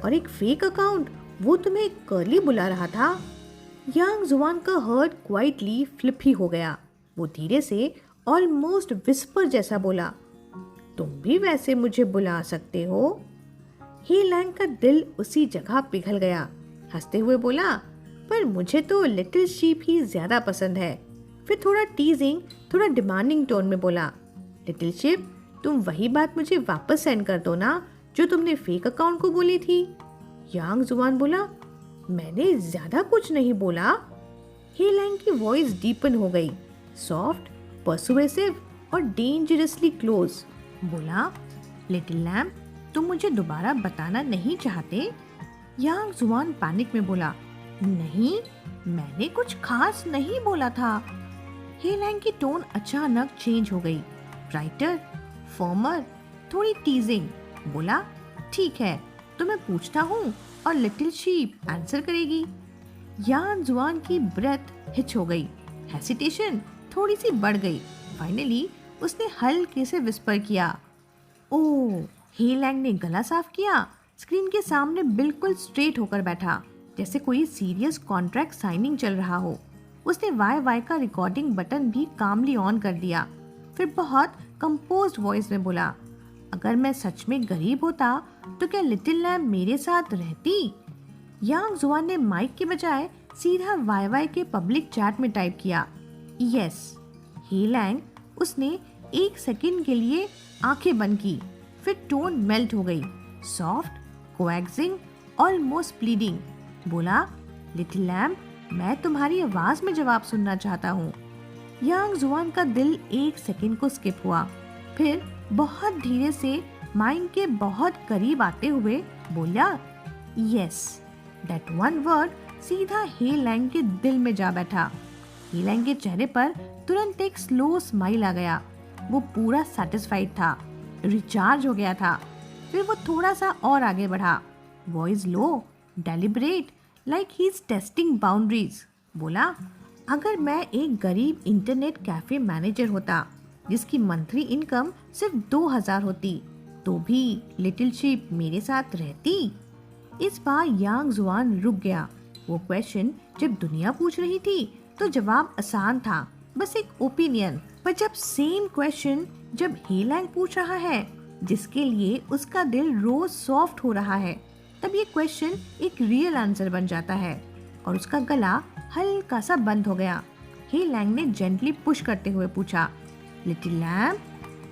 और एक फेक अकाउंट, वो तुम्हें कर्ली बुला रहा था। यांग जुआन का हर्ट क्वाइटली फ्लिप ही हो गया। वो धीरे से ऑलमोस्ट विस्पर जैसा बोला, तुम भी वैसे मुझे बुला सकते हो। हे लैंग का दिल उसी जगह पिघल गया। हंसते हुए बोला, पर मुझे तो लिटिल शीप ही ज्यादा पसंद है। फिर थोड़ा टीजिंग, थोड़ा डिमांडिंग टोन में बोला, लिटिल शिप तुम वही बात मुझे वापस सेंड कर दो ना जो तुमने फेक अकाउंट को बोली थी। यांग जुआन बोला, मैंने ज्यादा कुछ नहीं बोला। हे लैंग की वॉइस डीपन हो गई, सॉफ्ट, पर्सुएसिव और डेंजरसली क्लोज। बोला, लिटिल लैम्ब तुम मुझे दोबारा बताना नहीं चाहते? यांग जुआन पैनिक में बोला, नहीं, मैंने कुछ खास नहीं बोला था। हेलैंग की टोन अचानक चेंज हो गई, ब्राइटर, फॉर्मर, थोड़ी टीजिंग। बोला, ठीक है, तो मैं पूछता हूँ और लिटिल शीप आंसर करेगी। यान जुआन की ब्रेथ हिच हो गई, हेसिटेशन थोड़ी सी बढ़ गई। फाइनली उसने हल्के से विस्पर किया, ओह। हेलैंग ने गला साफ किया, स्क्रीन के सामने बिल्कुल स्ट्रेट होकर बैठा, जैसे कोई सीरियस कॉन्ट्रैक्ट साइनिंग चल रहा हो। उसने वाई वाई का रिकॉर्डिंग बटन भी कामली ऑन कर दिया। फिर बहुत कंपोज्ड वॉइस में बोला, अगर मैं सच में गरीब होता तो क्या लिटिल लैम्ब मेरे साथ रहती? यांग जुआन ने माइक के बजाय सीधा वाई वाई के पब्लिक चैट में टाइप किया, यस। हेलैंग, उसने एक सेकंड के लिए आंखें बंद की, फिर टोन मेल्ट हो गई, सॉफ्ट, कोएक्सिंग, ऑलमोस्ट प्लीडिंग। बोला, लिटिल लैम्ब, मैं तुम्हारी आवाज में जवाब सुनना चाहता हूँ। यांग जुआन का दिल एक सेकंड को स्किप हुआ, फिर बहुत धीरे से माइक के बहुत करीब आते हुए बोला, यस। दैट वन वर्ड सीधा हेलैंग के दिल में जा बैठा। हेलैंग के चेहरे पर तुरंत एक स्लो स्माइल आ गया। वो पूरा सेटिस्फाइड था, रिचार्ज हो गया था। फिर वो थोड़ा सा और आगे बढ़ा, voice low, deliberate, like he is testing boundaries. बोला, अगर मैं एक गरीब इंटरनेट कैफे मैनेजर होता जिसकी मंथली इनकम सिर्फ 2000 होती, तो भी लिटिल शीप मेरे साथ रहती? इस बार यांग जुआन रुक गया। वो क्वेश्चन जब दुनिया पूछ रही थी तो जवाब आसान था, बस एक ओपिनियन। पर जब सेम क्वेश्चन जब हेलैंग पूछ रहा है, जिसके लिए उसका दिल रोज सॉफ्ट हो रहा है, तब ये क्वेश्चन एक रियल आंसर बन जाता है। और उसका गला हल्का सा बंद हो गया। हेलैंग ने जेंटली पुश करते हुए पूछा, लिटिल लैम्ब?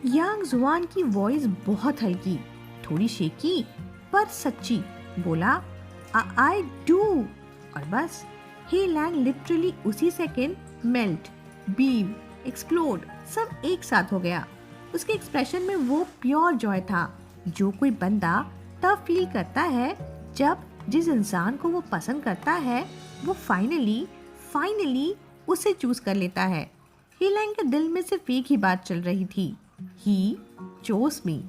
यांग जुआन की वॉइस बहुत हल्की, थोड़ी शेकी, पर सच्ची। बोला, आई डू। और बस हेलैंग लिटरली उसी सेकेंड मेल्ट, बीव, एक्सप्लोड, सब एक साथ हो गया। उसके एक्सप्रेशन में वो प्योर जॉय था जो कोई बंदा तब फील करता है जब जिस इंसान को वो पसंद करता है वो फाइनली उसे चूज कर लेता है। हेलैंग के दिल में सिर्फ एक ही बात चल रही थी, ही चोज मी।